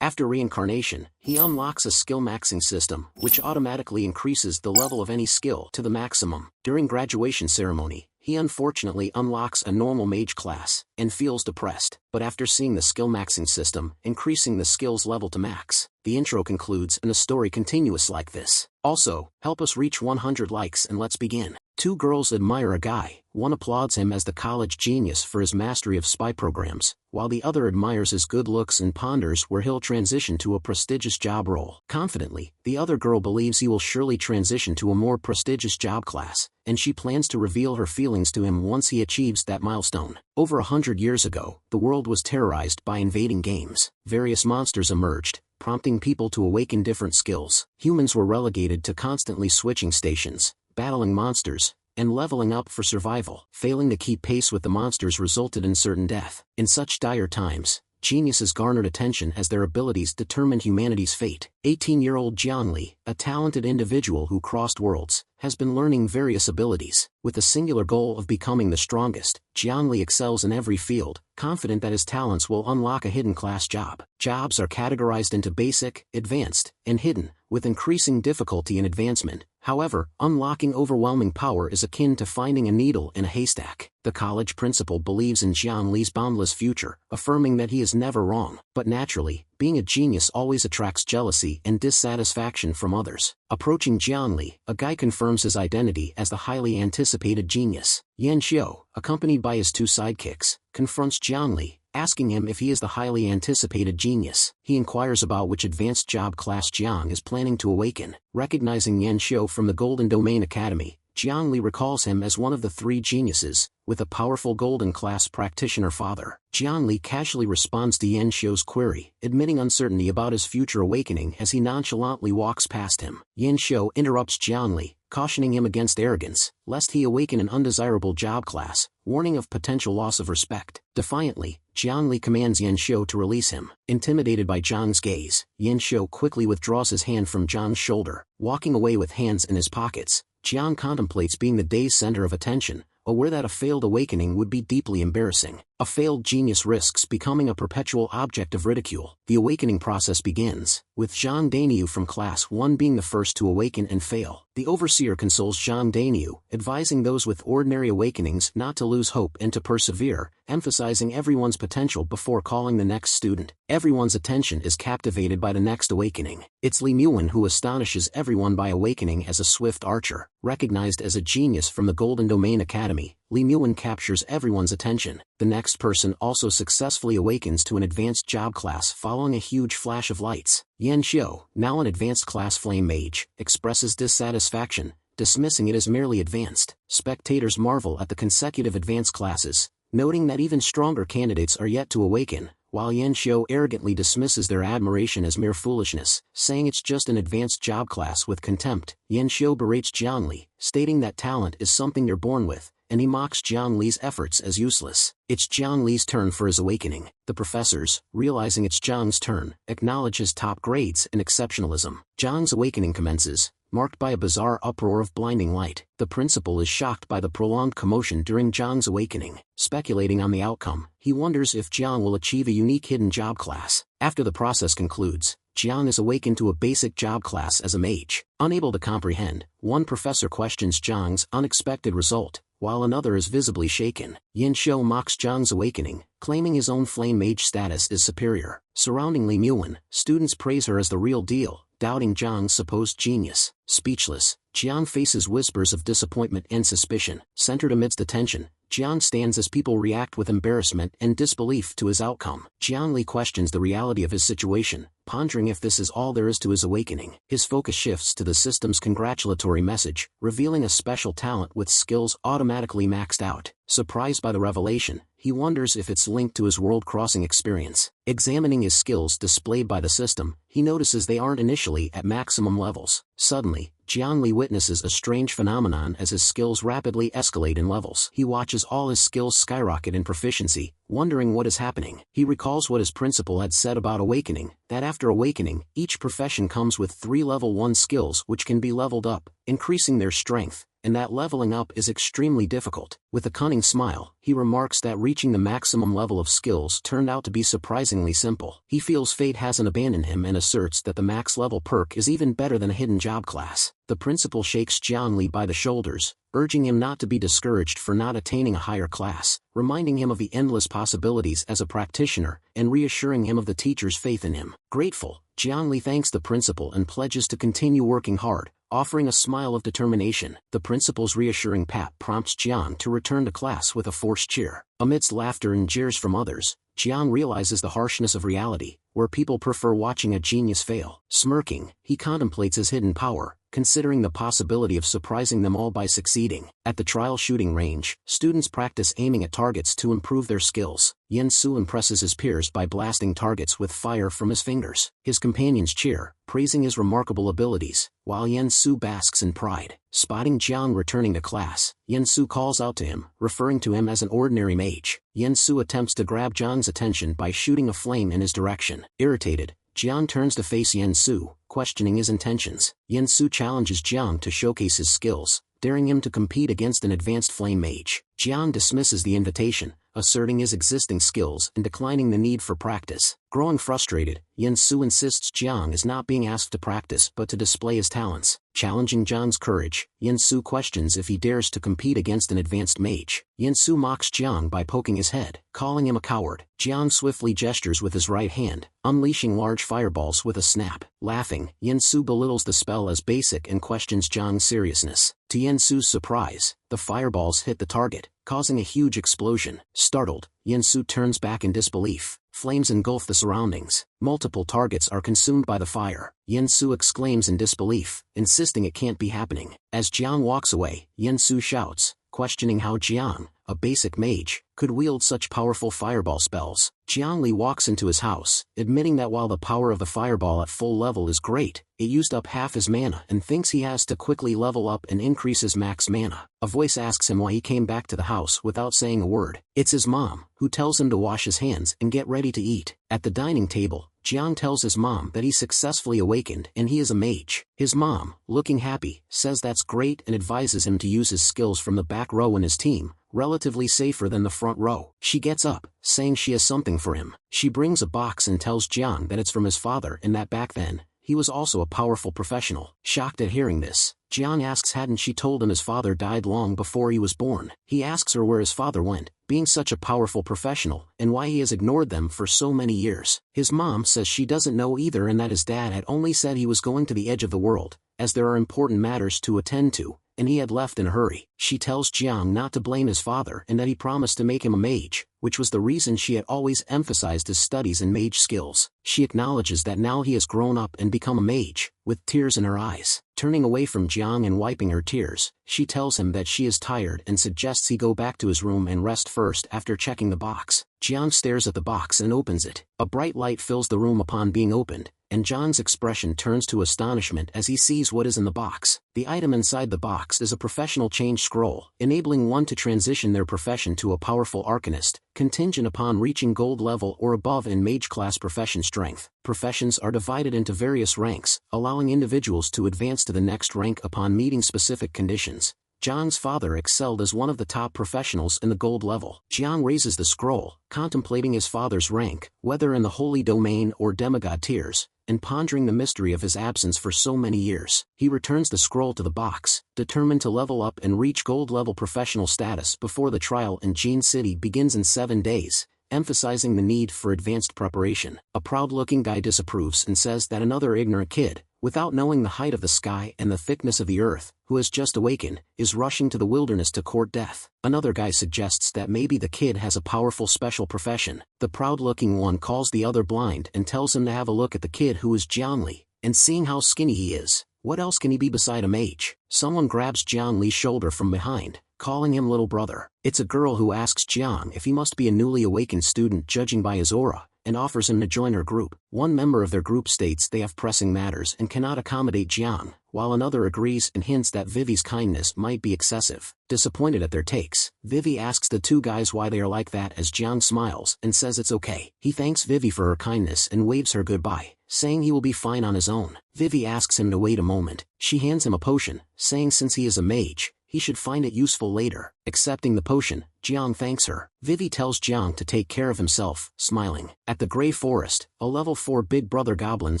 After reincarnation, he unlocks a skill maxing system, which automatically increases the level of any skill to the maximum. During graduation ceremony, he unfortunately unlocks a normal mage class, and feels depressed, but after seeing the skill maxing system, increasing the skills level to max, the intro concludes and the story continues like this. Also, help us reach 100 likes and let's begin. Two girls admire a guy, one applauds him as the college genius for his mastery of spy programs, while the other admires his good looks and ponders where he'll transition to a prestigious job role. Confidently, the other girl believes he will surely transition to a more prestigious job class, and she plans to reveal her feelings to him once he achieves that milestone. Over 100 years ago, the world was terrorized by invading games. Various monsters emerged, prompting people to awaken different skills. Humans were relegated to constantly switching stations, battling monsters, and leveling up for survival. Failing to keep pace with the monsters resulted in certain death. In such dire times, geniuses garnered attention as their abilities determined humanity's fate. 18-year-old Jiang Li, a talented individual who crossed worlds, has been learning various abilities. With the singular goal of becoming the strongest, Jiang Li excels in every field, confident that his talents will unlock a hidden class job. Jobs are categorized into basic, advanced, and hidden, with increasing difficulty and advancement. However, unlocking overwhelming power is akin to finding a needle in a haystack. The college principal believes in Jiang Li's boundless future, affirming that he is never wrong. But naturally, being a genius always attracts jealousy and dissatisfaction from others. Approaching Jiang Li, a guy confirms his identity as the highly anticipated genius. Yan Xiu, accompanied by his two sidekicks, confronts Jiang Li, asking him if he is the highly anticipated genius. He inquires about which advanced job class Jiang is planning to awaken. Recognizing Yan Xiu from the Golden Domain Academy, Jiang Li recalls him as one of the three geniuses, with a powerful Golden Class practitioner father. Jiang Li casually responds to Yan Xiu's query, admitting uncertainty about his future awakening as he nonchalantly walks past him. Yan Xiu interrupts Jiang Li, cautioning him against arrogance, lest he awaken an undesirable job class, warning of potential loss of respect. Defiantly, Jiang Li commands Yan Xiu to release him. Intimidated by Zhang's gaze, Yan Xiu quickly withdraws his hand from Zhang's shoulder. Walking away with hands in his pockets, Jiang contemplates being the day's center of attention, aware that a failed awakening would be deeply embarrassing. A failed genius risks becoming a perpetual object of ridicule. The awakening process begins, with Zhang Dainiu from Class 1 being the first to awaken and fail. The overseer consoles Zhang Dainiu, advising those with ordinary awakenings not to lose hope and to persevere, emphasizing everyone's potential before calling the next student. Everyone's attention is captivated by the next awakening. It's Li Muwen who astonishes everyone by awakening as a swift archer. Recognized as a genius from the Golden Domain Academy, Li Muwen captures everyone's attention. The next person also successfully awakens to an advanced job class following a huge flash of lights. Yan Xiu, now an advanced class flame mage, expresses dissatisfaction, dismissing it as merely advanced. Spectators marvel at the consecutive advanced classes, noting that even stronger candidates are yet to awaken, while Yan Xiu arrogantly dismisses their admiration as mere foolishness, saying it's just an advanced job class with contempt. Yan Xiu berates Jiang Li, stating that talent is something you're born with, and he mocks Jiang Li's efforts as useless. It's Jiang Li's turn for his awakening. The professors, realizing it's Zhang's turn, acknowledge his top grades and exceptionalism. Zhang's awakening commences, marked by a bizarre uproar of blinding light. The principal is shocked by the prolonged commotion during Zhang's awakening. Speculating on the outcome, he wonders if Jiang will achieve a unique hidden job class. After the process concludes, Jiang is awakened to a basic job class as a mage. Unable to comprehend, one professor questions Zhang's unexpected result, while another is visibly shaken. Yan Xiu mocks Zhang's awakening, claiming his own flame mage status is superior. Surrounding Li Muwen, students praise her as the real deal, doubting Zhang's supposed genius. Speechless, Jiang faces whispers of disappointment and suspicion. Centered amidst attention, Jiang stands as people react with embarrassment and disbelief to his outcome. Jiang Li questions the reality of his situation, pondering if this is all there is to his awakening. His focus shifts to the system's congratulatory message, revealing a special talent with skills automatically maxed out. Surprised by the revelation, he wonders if it's linked to his world-crossing experience. Examining his skills displayed by the system, he notices they aren't initially at maximum levels. Suddenly, Jiang Li witnesses a strange phenomenon as his skills rapidly escalate in levels. He watches all his skills skyrocket in proficiency, wondering what is happening. He recalls what his principal had said about awakening, that after awakening, each profession comes with 3 level 1 skills which can be leveled up, increasing their strength, and that leveling up is extremely difficult. With a cunning smile, he remarks that reaching the maximum level of skills turned out to be surprisingly simple. He feels fate hasn't abandoned him and asserts that the max level perk is even better than a hidden job class. The principal shakes Jiangli by the shoulders, urging him not to be discouraged for not attaining a higher class, reminding him of the endless possibilities as a practitioner, and reassuring him of the teacher's faith in him. Grateful, Jiangli thanks the principal and pledges to continue working hard, offering a smile of determination. The principal's reassuring pat prompts Jiang to return to class with a forced cheer. Amidst laughter and jeers from others, Jiang realizes the harshness of reality, where people prefer watching a genius fail. Smirking, he contemplates his hidden power, considering the possibility of surprising them all by succeeding. At the trial shooting range, students practice aiming at targets to improve their skills. Yen-Su impresses his peers by blasting targets with fire from his fingers. His companions cheer, praising his remarkable abilities, while Yen-Su basks in pride. Spotting Jiang returning to class, Yen-Su calls out to him, referring to him as an ordinary mage. Yen-Su attempts to grab Jiang's attention by shooting a flame in his direction. Irritated, Jiang turns to face Yen-Su, questioning his intentions. Yen-Su challenges Jiang to showcase his skills, daring him to compete against an advanced flame mage. Jiang dismisses the invitation, asserting his existing skills and declining the need for practice. Growing frustrated, Yen-Su insists Jiang is not being asked to practice but to display his talents. Challenging Jiang's courage, Yen-Su questions if he dares to compete against an advanced mage. Yen-Su mocks Jiang by poking his head, calling him a coward. Jiang swiftly gestures with his right hand, unleashing large fireballs with a snap. Laughing, Yen-Su belittles the spell as basic and questions Jiang's seriousness. To Yen-Su's surprise, the fireballs hit the target, causing a huge explosion. Startled, Yen-Su turns back in disbelief. Flames engulf the surroundings. Multiple targets are consumed by the fire. Yen-Su exclaims in disbelief, insisting it can't be happening. As Jiang walks away, Yen-Su shouts, questioning how Jiang, a basic mage, could wield such powerful fireball spells. Jiangli walks into his house, admitting that while the power of the fireball at full level is great, it used up half his mana and thinks he has to quickly level up and increase his max mana. A voice asks him why he came back to the house without saying a word. It's his mom, who tells him to wash his hands and get ready to eat. At the dining table, Jiang tells his mom that he successfully awakened and he is a mage. His mom, looking happy, says that's great and advises him to use his skills from the back row in his team, relatively safer than the front row. She gets up, saying she has something for him. She brings a box and tells Jiang that it's from his father and that back then, he was also a powerful professional. Shocked at hearing this, Jiang asks hadn't she told him his father died long before he was born. He asks her where his father went, being such a powerful professional, and why he has ignored them for so many years. His mom says she doesn't know either and that his dad had only said he was going to the edge of the world, as there are important matters to attend to, and he had left in a hurry. She tells Jiang not to blame his father and that he promised to make him a mage, which was the reason she had always emphasized his studies and mage skills. She acknowledges that now he has grown up and become a mage, with tears in her eyes. Turning away from Jiang and wiping her tears, she tells him that she is tired and suggests he go back to his room and rest first after checking the box. Jiang stares at the box and opens it. A bright light fills the room upon being opened, and John's expression turns to astonishment as he sees what is in the box. The item inside the box is a professional change scroll, enabling one to transition their profession to a powerful arcanist, contingent upon reaching gold level or above in mage class profession strength. Professions are divided into various ranks, allowing individuals to advance to the next rank upon meeting specific conditions. John's father excelled as one of the top professionals in the gold level. Jiang raises the scroll, contemplating his father's rank, whether in the holy domain or demigod tiers, and pondering the mystery of his absence for so many years. He returns the scroll to the box, determined to level up and reach gold-level professional status before the trial in Jin City begins in 7 days, emphasizing the need for advanced preparation. A proud-looking guy disapproves and says that another ignorant kid, without knowing the height of the sky and the thickness of the earth, who has just awakened, is rushing to the wilderness to court death. Another guy suggests that maybe the kid has a powerful special profession. The proud-looking one calls the other blind and tells him to have a look at the kid who is Jiangli, and seeing how skinny he is, what else can he be beside a mage? Someone grabs Jiangli's shoulder from behind, calling him little brother. It's a girl who asks Jiang if he must be a newly awakened student judging by his aura, and offers him to join her group. One member of their group states they have pressing matters and cannot accommodate Jiang, while another agrees and hints that Vivi's kindness might be excessive. Disappointed at their takes, Vivi asks the two guys why they are like that as Jiang smiles and says it's okay. He thanks Vivi for her kindness and waves her goodbye, saying he will be fine on his own. Vivi asks him to wait a moment. She hands him a potion, saying since he is a mage, he should find it useful later. Accepting the potion, Jiang thanks her. Vivi tells Jiang to take care of himself, smiling. At the Grey Forest, a level 4 Big Brother goblin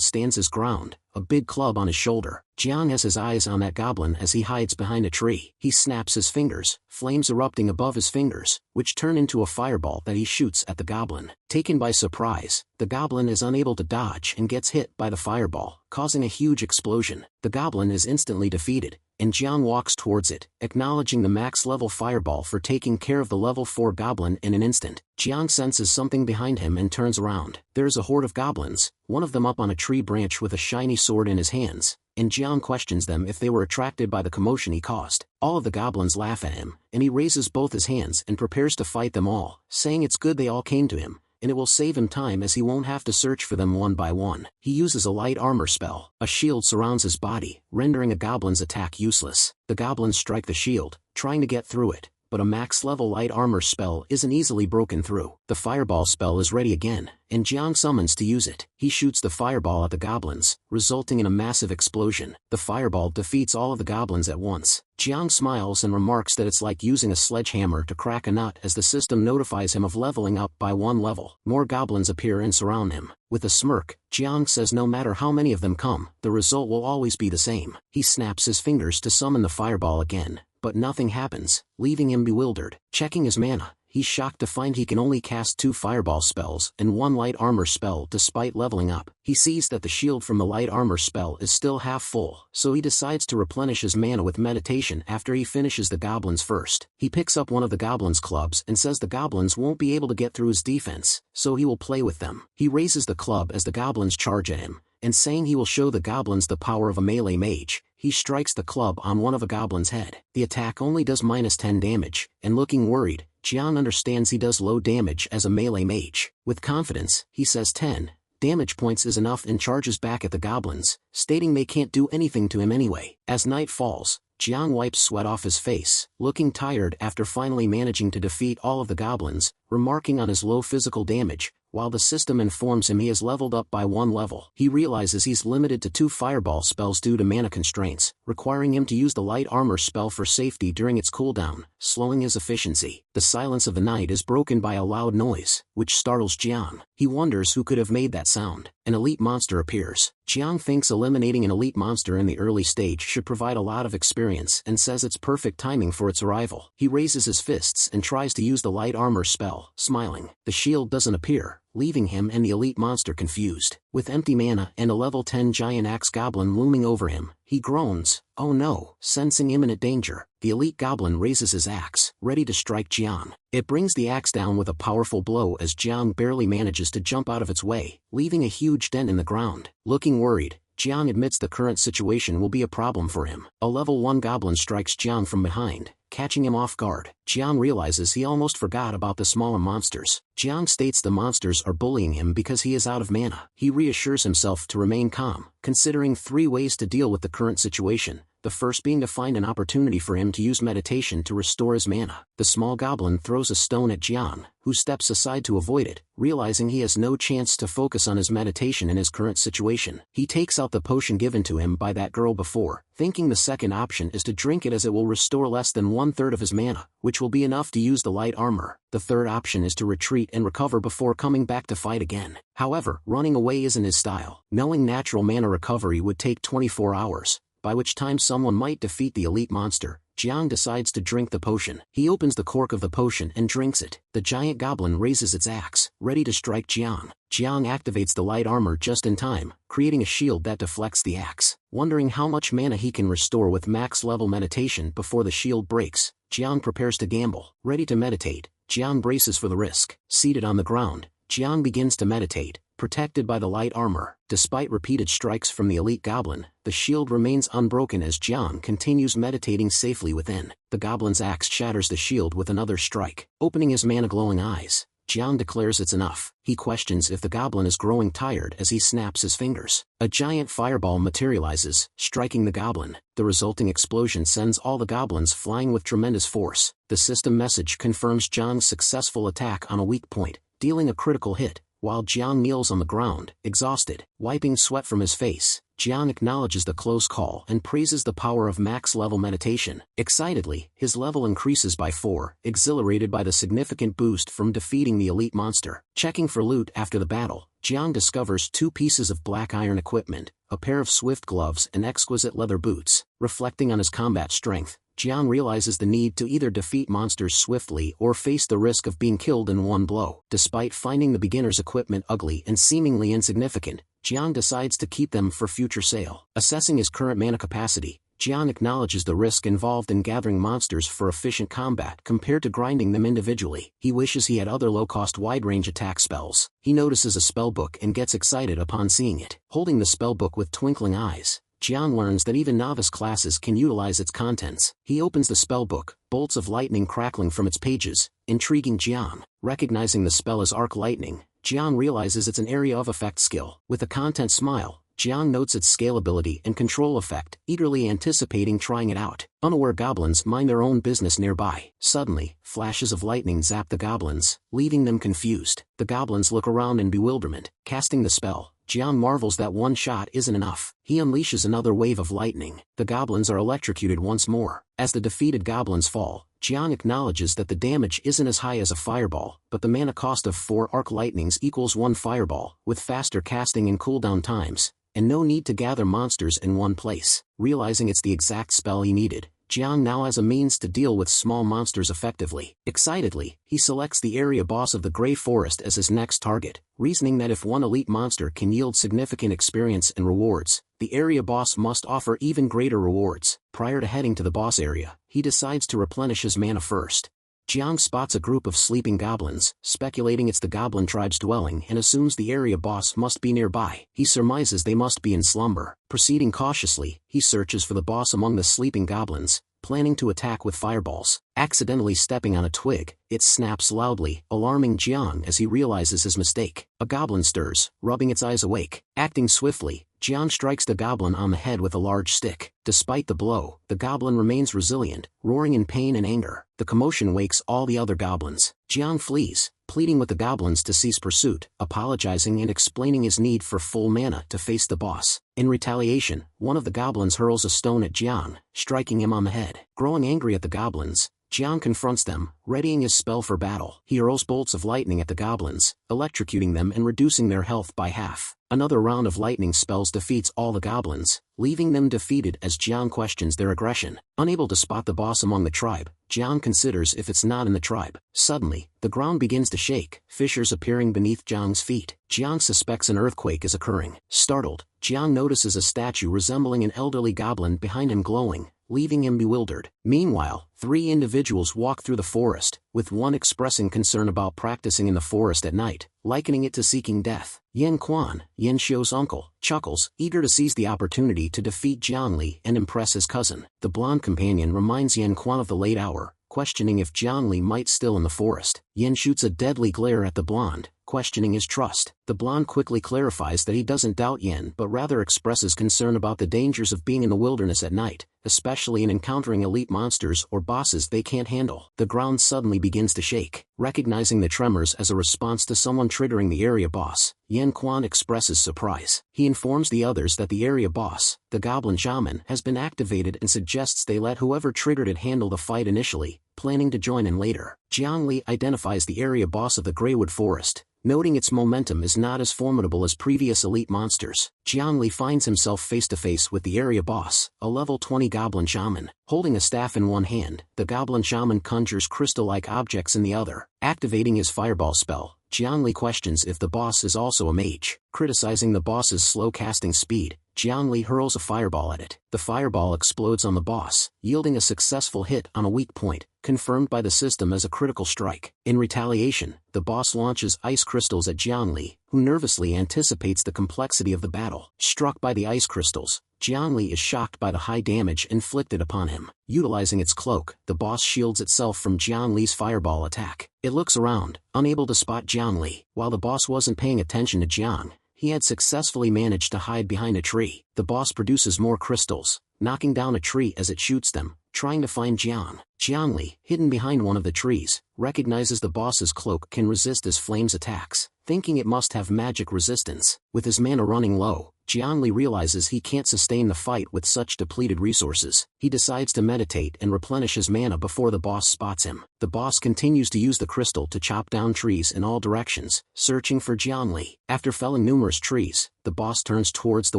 stands his ground, a big club on his shoulder. Jiang has his eyes on that goblin as he hides behind a tree. He snaps his fingers, flames erupting above his fingers, which turn into a fireball that he shoots at the goblin. Taken by surprise, the goblin is unable to dodge and gets hit by the fireball, causing a huge explosion. The goblin is instantly defeated, and Jiang walks towards it, acknowledging the max level fireball for taking care of the level 4 goblin in an instant. Jiang senses something behind him and turns around. There is a horde of goblins, one of them up on a tree branch with a shiny sword in his hands, and Jiang questions them if they were attracted by the commotion he caused. All of the goblins laugh at him, and he raises both his hands and prepares to fight them all, saying it's good they all came to him, and it will save him time as he won't have to search for them one by one. He uses a light armor spell. A shield surrounds his body, rendering a goblin's attack useless. The goblins strike the shield, trying to get through it, but a max-level light armor spell isn't easily broken through. The fireball spell is ready again, and Jiang summons to use it. He shoots the fireball at the goblins, resulting in a massive explosion. The fireball defeats all of the goblins at once. Jiang smiles and remarks that it's like using a sledgehammer to crack a nut as the system notifies him of leveling up by 1 level. More goblins appear and surround him. With a smirk, Jiang says no matter how many of them come, the result will always be the same. He snaps his fingers to summon the fireball again, but nothing happens, leaving him bewildered. Checking his mana, he's shocked to find he can only cast 2 fireball spells and 1 light armor spell despite leveling up. He sees that the shield from the light armor spell is still half full, so he decides to replenish his mana with meditation after he finishes the goblins first. He picks up one of the goblins' clubs and says the goblins won't be able to get through his defense, so he will play with them. He raises the club as the goblins charge at him, and saying he will show the goblins the power of a melee mage, he strikes the club on one of a goblin's head. The attack only does -10 damage, and looking worried, Jiang understands he does low damage as a melee mage. With confidence, he says 10 damage points is enough and charges back at the goblins, stating they can't do anything to him anyway. As night falls, Jiang wipes sweat off his face, looking tired after finally managing to defeat all of the goblins, remarking on his low physical damage. While the system informs him he has leveled up by 1 level, he realizes he's limited to 2 fireball spells due to mana constraints, requiring him to use the light armor spell for safety during its cooldown, slowing his efficiency. The silence of the night is broken by a loud noise, which startles Jiang. He wonders who could have made that sound. An elite monster appears. Jiang thinks eliminating an elite monster in the early stage should provide a lot of experience and says it's perfect timing for its arrival. He raises his fists and tries to use the light armor spell, smiling. The shield doesn't appear, leaving him and the elite monster confused. With empty mana and a level 10 giant axe goblin looming over him, he groans, "Oh no!" Sensing imminent danger, the elite goblin raises his axe, ready to strike Jiang. It brings the axe down with a powerful blow as Jiang barely manages to jump out of its way, leaving a huge dent in the ground. Looking worried, Jiang admits the current situation will be a problem for him. A level 1 goblin strikes Jiang from behind, catching him off guard. Jiang realizes he almost forgot about the smaller monsters. Jiang states the monsters are bullying him because he is out of mana. He reassures himself to remain calm, considering 3 ways to deal with the current situation. The first being to find an opportunity for him to use meditation to restore his mana. The small goblin throws a stone at Jiang, who steps aside to avoid it, realizing he has no chance to focus on his meditation in his current situation. He takes out the potion given to him by that girl before, thinking the second option is to drink it as it will restore less than 1/3 of his mana, which will be enough to use the light armor. The third option is to retreat and recover before coming back to fight again. However, running away isn't his style, knowing natural mana recovery would take 24 hours. By which time someone might defeat the elite monster. Jiang decides to drink the potion. He opens the cork of the potion and drinks it. The giant goblin raises its axe, ready to strike Jiang. Jiang activates the light armor just in time, creating a shield that deflects the axe. Wondering how much mana he can restore with max-level meditation before the shield breaks, Jiang prepares to gamble. Ready to meditate, Jiang braces for the risk. Seated on the ground, Jiang begins to meditate, protected by the light armor. Despite repeated strikes from the elite goblin, the shield remains unbroken as Jiang continues meditating safely within. The goblin's axe shatters the shield with another strike. Opening his mana-glowing eyes, Jiang declares it's enough. He questions if the goblin is growing tired as he snaps his fingers. A giant fireball materializes, striking the goblin. The resulting explosion sends all the goblins flying with tremendous force. The system message confirms Jiang's successful attack on a weak point, dealing a critical hit. While Jiang kneels on the ground, exhausted, wiping sweat from his face, Jiang acknowledges the close call and praises the power of max-level meditation. Excitedly, his level increases by 4, exhilarated by the significant boost from defeating the elite monster. Checking for loot after the battle, Jiang discovers 2 pieces of black iron equipment, a pair of swift gloves and exquisite leather boots. Reflecting on his combat strength, Jiang realizes the need to either defeat monsters swiftly or face the risk of being killed in one blow. Despite finding the beginner's equipment ugly and seemingly insignificant, Jiang decides to keep them for future sale. Assessing his current mana capacity, Jiang acknowledges the risk involved in gathering monsters for efficient combat compared to grinding them individually. He wishes he had other low-cost wide-range attack spells. He notices a spellbook and gets excited upon seeing it. Holding the spellbook with twinkling eyes, Jiang learns that even novice classes can utilize its contents. He opens the spellbook, bolts of lightning crackling from its pages, intriguing Jiang. Recognizing the spell as Arc Lightning, Jiang realizes it's an area of effect skill. With a content smile, Jiang notes its scalability and control effect, eagerly anticipating trying it out. Unaware goblins mind their own business nearby. Suddenly, flashes of lightning zap the goblins, leaving them confused. The goblins look around in bewilderment. Casting the spell, Jiang marvels that one shot isn't enough. He unleashes another wave of lightning. The goblins are electrocuted once more. As the defeated goblins fall, Jiang acknowledges that the damage isn't as high as a fireball, but the mana cost of 4 arc lightnings equals 1 fireball, with faster casting and cooldown times, and no need to gather monsters in one place. Realizing it's the exact spell he needed, Jiang now has a means to deal with small monsters effectively. Excitedly, he selects the area boss of the Grey Forest as his next target, reasoning that if one elite monster can yield significant experience and rewards, the area boss must offer even greater rewards. Prior to heading to the boss area, he decides to replenish his mana first. Jiang spots a group of sleeping goblins, speculating it's the goblin tribe's dwelling and assumes the area boss must be nearby. He surmises they must be in slumber. Proceeding cautiously, he searches for the boss among the sleeping goblins, planning to attack with fireballs. Accidentally stepping on a twig, it snaps loudly, alarming Jiang as he realizes his mistake. A goblin stirs, rubbing its eyes awake. Acting swiftly, Jiang strikes the goblin on the head with a large stick. Despite the blow, the goblin remains resilient, roaring in pain and anger. The commotion wakes all the other goblins. Jiang flees, pleading with the goblins to cease pursuit, apologizing and explaining his need for full mana to face the boss. In retaliation, one of the goblins hurls a stone at Jiang, striking him on the head. Growing angry at the goblins, Jiang confronts them, readying his spell for battle. He hurls bolts of lightning at the goblins, electrocuting them and reducing their health by half. Another round of lightning spells defeats all the goblins, leaving them defeated as Jiang questions their aggression. Unable to spot the boss among the tribe, Jiang considers if it's not in the tribe. Suddenly, the ground begins to shake, fissures appearing beneath Jiang's feet. Jiang suspects an earthquake is occurring. Startled, Jiang notices a statue resembling an elderly goblin behind him glowing, leaving him bewildered. Meanwhile, 3 individuals walk through the forest, with one expressing concern about practicing in the forest at night, likening it to seeking death. Yan Quan, Yan Xiu's uncle, chuckles, eager to seize the opportunity to defeat Jiang Li and impress his cousin. The blonde companion reminds Yan Quan of the late hour, questioning if Jiang Li might still in the forest. Yan shoots a deadly glare at the blonde, questioning his trust. The blonde quickly clarifies that he doesn't doubt Yan but rather expresses concern about the dangers of being in the wilderness at night, especially in encountering elite monsters or bosses they can't handle. The ground suddenly begins to shake. Recognizing the tremors as a response to someone triggering the area boss, Yan Quan expresses surprise. He informs the others that the area boss, the Goblin Shaman, has been activated and suggests they let whoever triggered it handle the fight initially, planning to join in later. Jiang Li identifies the area boss of the Greywood Forest, noting its momentum is not as formidable as previous elite monsters. Jiang Li finds himself face-to-face with the area boss, a level 20 Goblin Shaman. Holding a staff in one hand, the Goblin Shaman conjures crystal-like objects in the other. Activating his fireball spell, Jiang Li questions if the boss is also a mage. Criticizing the boss's slow casting speed, Jiang Li hurls a fireball at it. The fireball explodes on the boss, yielding a successful hit on a weak point, confirmed by the system as a critical strike. In retaliation, the boss launches ice crystals at Jiang Li, who nervously anticipates the complexity of the battle. Struck by the ice crystals, Jiang Li is shocked by the high damage inflicted upon him. Utilizing its cloak, the boss shields itself from Jiang Li's fireball attack. It looks around, unable to spot Jiang Li. While the boss wasn't paying attention to Jiang, he had successfully managed to hide behind a tree. The boss produces more crystals, knocking down a tree as it shoots them, trying to find Jiang. Jiang Li, hidden behind one of the trees, recognizes the boss's cloak can resist his flame's attacks, thinking it must have magic resistance. With his mana running low, Jiangli realizes he can't sustain the fight with such depleted resources. He decides to meditate and replenish his mana before the boss spots him. The boss continues to use the crystal to chop down trees in all directions, searching for Jiangli. After felling numerous trees, the boss turns towards the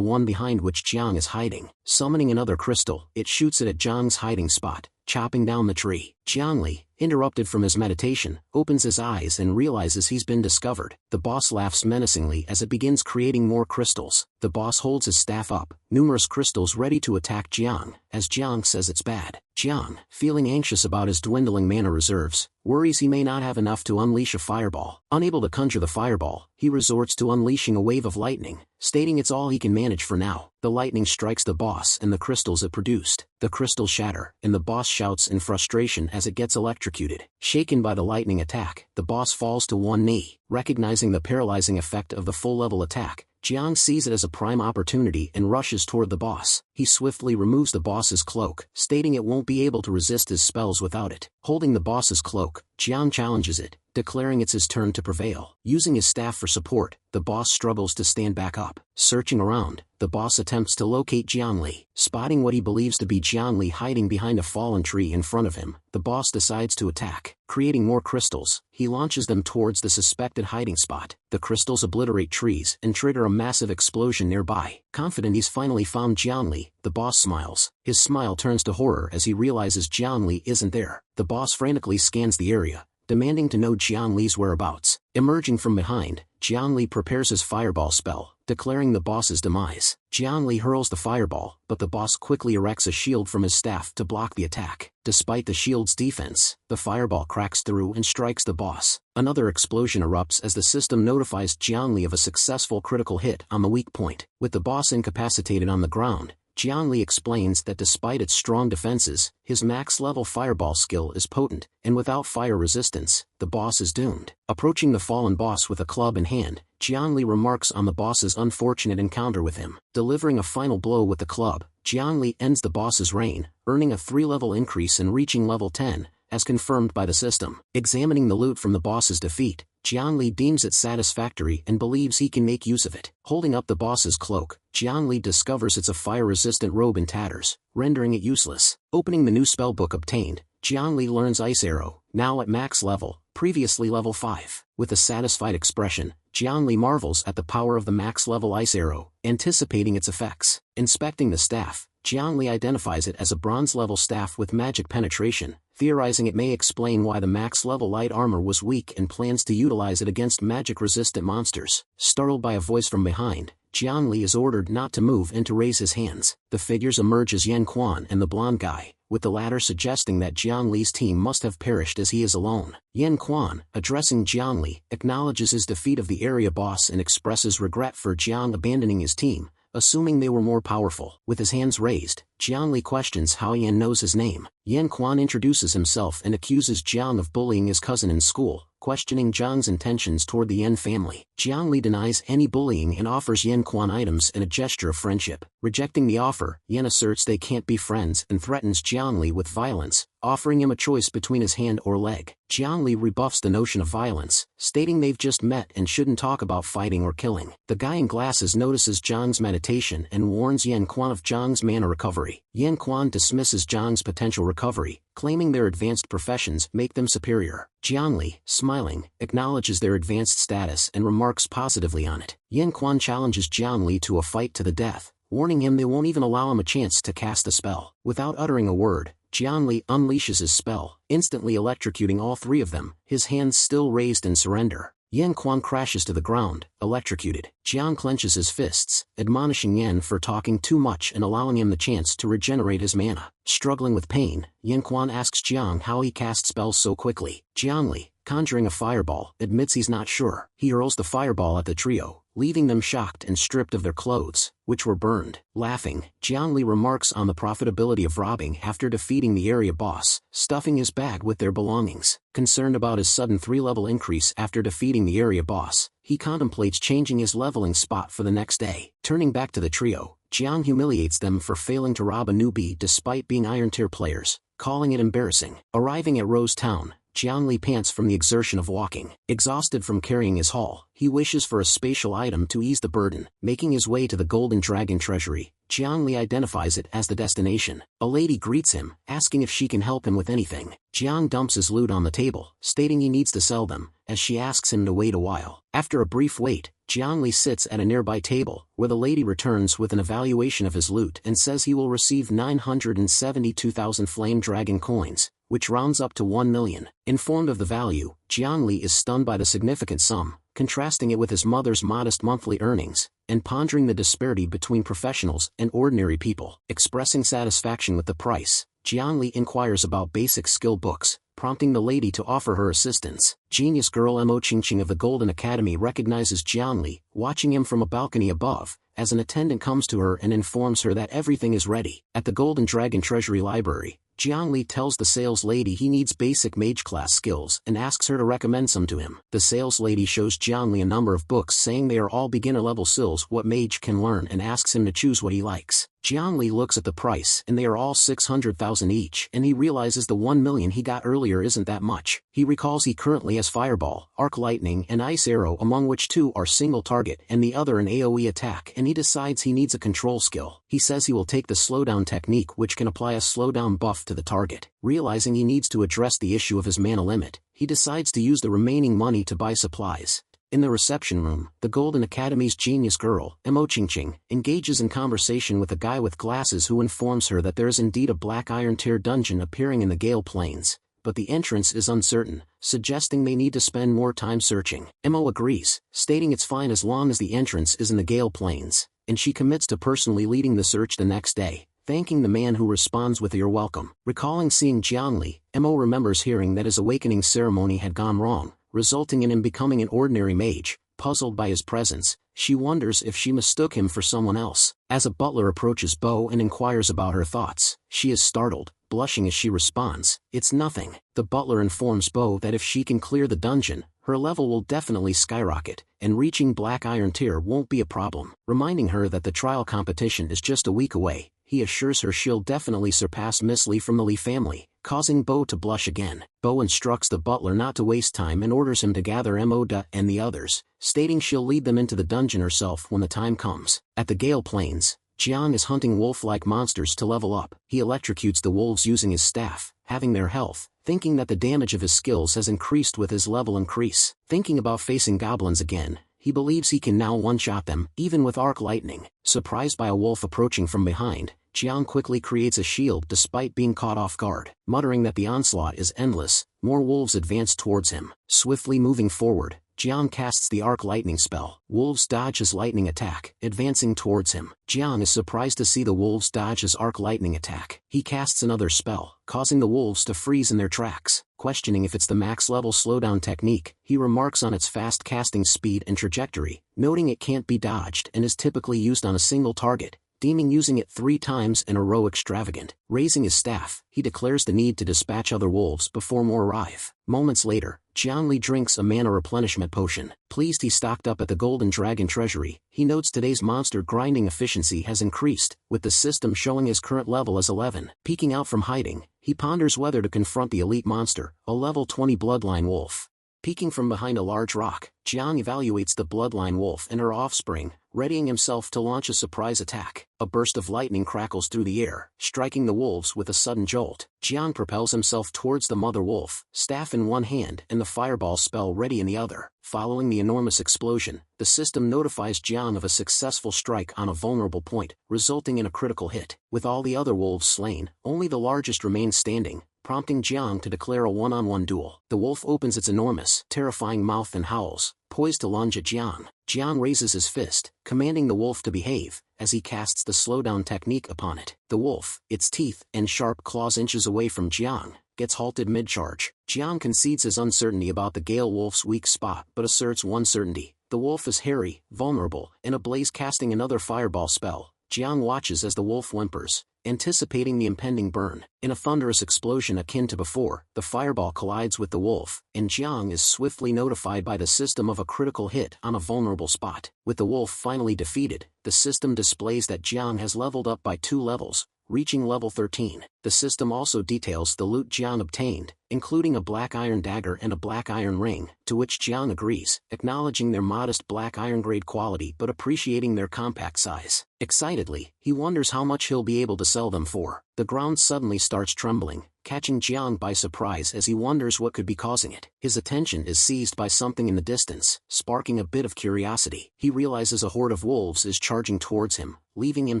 one behind which Jiang is hiding. Summoning another crystal, it shoots it at Jiang's hiding spot, chopping down the tree. Jiangli, interrupted from his meditation, opens his eyes and realizes he's been discovered. The boss laughs menacingly as it begins creating more crystals. The boss holds his staff up, numerous crystals ready to attack Jiang, as Jiang says it's bad. Jiang, feeling anxious about his dwindling mana reserves, worries he may not have enough to unleash a fireball. Unable to conjure the fireball, he resorts to unleashing a wave of lightning, stating it's all he can manage for now. The lightning strikes the boss and the crystals it produced. The crystals shatter, and the boss shouts in frustration as it gets electrocuted. Shaken by the lightning attack, the boss falls to one knee. Recognizing the paralyzing effect of the full-level attack, Jiang sees it as a prime opportunity and rushes toward the boss. He swiftly removes the boss's cloak, stating it won't be able to resist his spells without it. Holding the boss's cloak, Jiang challenges it, declaring it's his turn to prevail. Using his staff for support, the boss struggles to stand back up. Searching around, the boss attempts to locate Jiangli. Spotting what he believes to be Jiangli hiding behind a fallen tree in front of him, the boss decides to attack. Creating more crystals, he launches them towards the suspected hiding spot. The crystals obliterate trees and trigger a massive explosion nearby. Confident he's finally found Jiangli, the boss smiles. His smile turns to horror as he realizes Jiangli isn't there. The boss frantically scans the area, demanding to know Jiangli's whereabouts. Emerging from behind, Jiangli prepares his fireball spell, declaring the boss's demise. Jiangli hurls the fireball, but the boss quickly erects a shield from his staff to block the attack. Despite the shield's defense, the fireball cracks through and strikes the boss. Another explosion erupts as the system notifies Jiangli of a successful critical hit on the weak point. With the boss incapacitated on the ground, Jiangli explains that despite its strong defenses, his max-level fireball skill is potent, and without fire resistance, the boss is doomed. Approaching the fallen boss with a club in hand, Jiangli remarks on the boss's unfortunate encounter with him. Delivering a final blow with the club, Jiangli ends the boss's reign, earning a 3-level increase and reaching level 10, as confirmed by the system. Examining the loot from the boss's defeat, Jiangli deems it satisfactory and believes he can make use of it. Holding up the boss's cloak, Jiangli discovers it's a fire-resistant robe in tatters, rendering it useless. Opening the new spellbook obtained, Jiangli learns Ice Arrow, now at max level, previously level 5. With a satisfied expression, Jiangli marvels at the power of the max-level Ice Arrow, anticipating its effects. Inspecting the staff, Jiangli identifies it as a bronze-level staff with magic penetration, theorizing it may explain why the max-level light armor was weak and plans to utilize it against magic-resistant monsters. Startled by a voice from behind, Jiangli is ordered not to move and to raise his hands. The figures emerge as Yan Quan and the blonde guy, with the latter suggesting that Jiangli's team must have perished as he is alone. Yan Quan, addressing Jiangli, acknowledges his defeat of the area boss and expresses regret for Jiang abandoning his team, assuming they were more powerful. With his hands raised, Jiangli questions how Yan knows his name. Yan Quan introduces himself and accuses Jiang of bullying his cousin in school, questioning Jiang's intentions toward the Yan family. Jiangli denies any bullying and offers Yan Quan items in a gesture of friendship. Rejecting the offer, Yan asserts they can't be friends and threatens Jiangli with violence, offering him a choice between his hand or leg. Jiangli rebuffs the notion of violence, stating they've just met and shouldn't talk about fighting or killing. The guy in glasses notices Jiang's meditation and warns Yan Quan of Jiang's mana recovery. Yan Quan dismisses Jiang's potential recovery, claiming their advanced professions make them superior. Jiangli, smiling, acknowledges their advanced status and remarks positively on it. Yan Quan challenges Jiangli to a fight to the death, warning him they won't even allow him a chance to cast a spell. Without uttering a word, Jiangli unleashes his spell, instantly electrocuting all three of them, his hands still raised in surrender. Yan Quan crashes to the ground, electrocuted. Jiang clenches his fists, admonishing Yan for talking too much and allowing him the chance to regenerate his mana. Struggling with pain, Yan Quan asks Jiang how he cast spells so quickly. Jiangli, conjuring a fireball, admits he's not sure. He hurls the fireball at the trio, leaving them shocked and stripped of their clothes, which were burned. Laughing, Jiangli remarks on the profitability of robbing after defeating the area boss, stuffing his bag with their belongings. Concerned about his sudden 3-level increase after defeating the area boss, he contemplates changing his leveling spot for the next day. Turning back to the trio, Jiang humiliates them for failing to rob a newbie despite being Iron Tier players, calling it embarrassing. Arriving at Rose Town, Jiangli pants from the exertion of walking. Exhausted from carrying his haul, he wishes for a spatial item to ease the burden. Making his way to the Golden Dragon Treasury, Jiangli identifies it as the destination. A lady greets him, asking if she can help him with anything. Jiang dumps his loot on the table, stating he needs to sell them, as she asks him to wait a while. After a brief wait, Jiangli sits at a nearby table, where the lady returns with an evaluation of his loot and says he will receive 972,000 Flame Dragon coins, which rounds up to 1 million. Informed of the value, Jiangli is stunned by the significant sum, contrasting it with his mother's modest monthly earnings, and pondering the disparity between professionals and ordinary people. Expressing satisfaction with the price, Jiangli inquires about basic skill books, prompting the lady to offer her assistance. Genius girl Mo Qingqing of the Golden Academy recognizes Jiangli, watching him from a balcony above, as an attendant comes to her and informs her that everything is ready. At the Golden Dragon Treasury Library, Jiangli tells the sales lady he needs basic mage class skills and asks her to recommend some to him. The sales lady shows Jiangli a number of books saying they are all beginner level skills what mage can learn and asks him to choose what he likes. Jiangli looks at the price and they are all 600,000 each, and he realizes the 1 million he got earlier isn't that much. He recalls he currently has Fireball, Arc Lightning and Ice Arrow, among which 2 are single target and the other an AoE attack, and he decides he needs a control skill. He says he will take the slowdown technique, which can apply a slowdown buff to the target. Realizing he needs to address the issue of his mana limit, he decides to use the remaining money to buy supplies. In the reception room, the Golden Academy's genius girl, Mo Qingqing, engages in conversation with a guy with glasses who informs her that there is indeed a Black Iron Tier dungeon appearing in the Gale Plains, but the entrance is uncertain, suggesting they need to spend more time searching. Mo agrees, stating it's fine as long as the entrance is in the Gale Plains, and she commits to personally leading the search the next day, thanking the man who responds with "You're welcome." Recalling seeing Jiangli, Mo remembers hearing that his awakening ceremony had gone wrong, resulting in him becoming an ordinary mage. Puzzled by his presence, she wonders if she mistook him for someone else. As a butler approaches Bo and inquires about her thoughts, she is startled, blushing as she responds, "It's nothing." The butler informs Bo that if she can clear the dungeon, her level will definitely skyrocket, and reaching Black Iron Tier won't be a problem. Reminding her that the trial competition is just a week away, he assures her she'll definitely surpass Miss Lee from the Lee family, causing Bo to blush again. Bo instructs the butler not to waste time and orders him to gather Moda and the others, stating she'll lead them into the dungeon herself when the time comes. At the Gale Plains, Jiang is hunting wolf-like monsters to level up. He electrocutes the wolves using his staff, having their health, thinking that the damage of his skills has increased with his level increase. Thinking about facing goblins again, he believes he can now one-shot them, even with arc lightning. Surprised by a wolf approaching from behind, Jiang quickly creates a shield despite being caught off guard. Muttering that the onslaught is endless, more wolves advance towards him. Swiftly moving forward, Jiang casts the arc lightning spell. Wolves dodge his lightning attack, advancing towards him. Jiang is surprised to see the wolves dodge his arc lightning attack. He casts another spell, causing the wolves to freeze in their tracks. Questioning if it's the max level slowdown technique, he remarks on its fast casting speed and trajectory, noting it can't be dodged and is typically used on a single target, deeming using it 3 times in a row extravagant. Raising his staff, he declares the need to dispatch other wolves before more arrive. Moments later, Jiangli drinks a mana replenishment potion. Pleased he stocked up at the Golden Dragon Treasury, he notes today's monster grinding efficiency has increased, with the system showing his current level as 11. Peeking out from hiding, he ponders whether to confront the elite monster, a level 20 bloodline wolf. Peeking from behind a large rock, Jiang evaluates the bloodline wolf and her offspring, readying himself to launch a surprise attack. A burst of lightning crackles through the air, striking the wolves with a sudden jolt. Jiang propels himself towards the mother wolf, staff in one hand and the fireball spell ready in the other. Following the enormous explosion, the system notifies Jiang of a successful strike on a vulnerable point, resulting in a critical hit. With all the other wolves slain, only the largest remains standing, prompting Jiang to declare a one-on-one duel. The wolf opens its enormous, terrifying mouth and howls, poised to lunge at Jiang. Jiang raises his fist, commanding the wolf to behave, as he casts the slowdown technique upon it. The wolf, its teeth and sharp claws inches away from Jiang, gets halted mid-charge. Jiang concedes his uncertainty about the Gale Wolf's weak spot but asserts one certainty: the wolf is hairy, vulnerable, and ablaze. Casting another fireball spell, Jiang watches as the wolf whimpers, anticipating the impending burn. In a thunderous explosion akin to before, the fireball collides with the wolf, and Jiang is swiftly notified by the system of a critical hit on a vulnerable spot. With the wolf finally defeated, the system displays that Jiang has leveled up by 2 levels, reaching level 13. The system also details the loot Jiang obtained, including a black iron dagger and a black iron ring, to which Jiang agrees, acknowledging their modest black iron grade quality but appreciating their compact size. Excitedly, he wonders how much he'll be able to sell them for. The ground suddenly starts trembling, catching Jiang by surprise as he wonders what could be causing it. His attention is seized by something in the distance, sparking a bit of curiosity. He realizes a horde of wolves is charging towards him, leaving him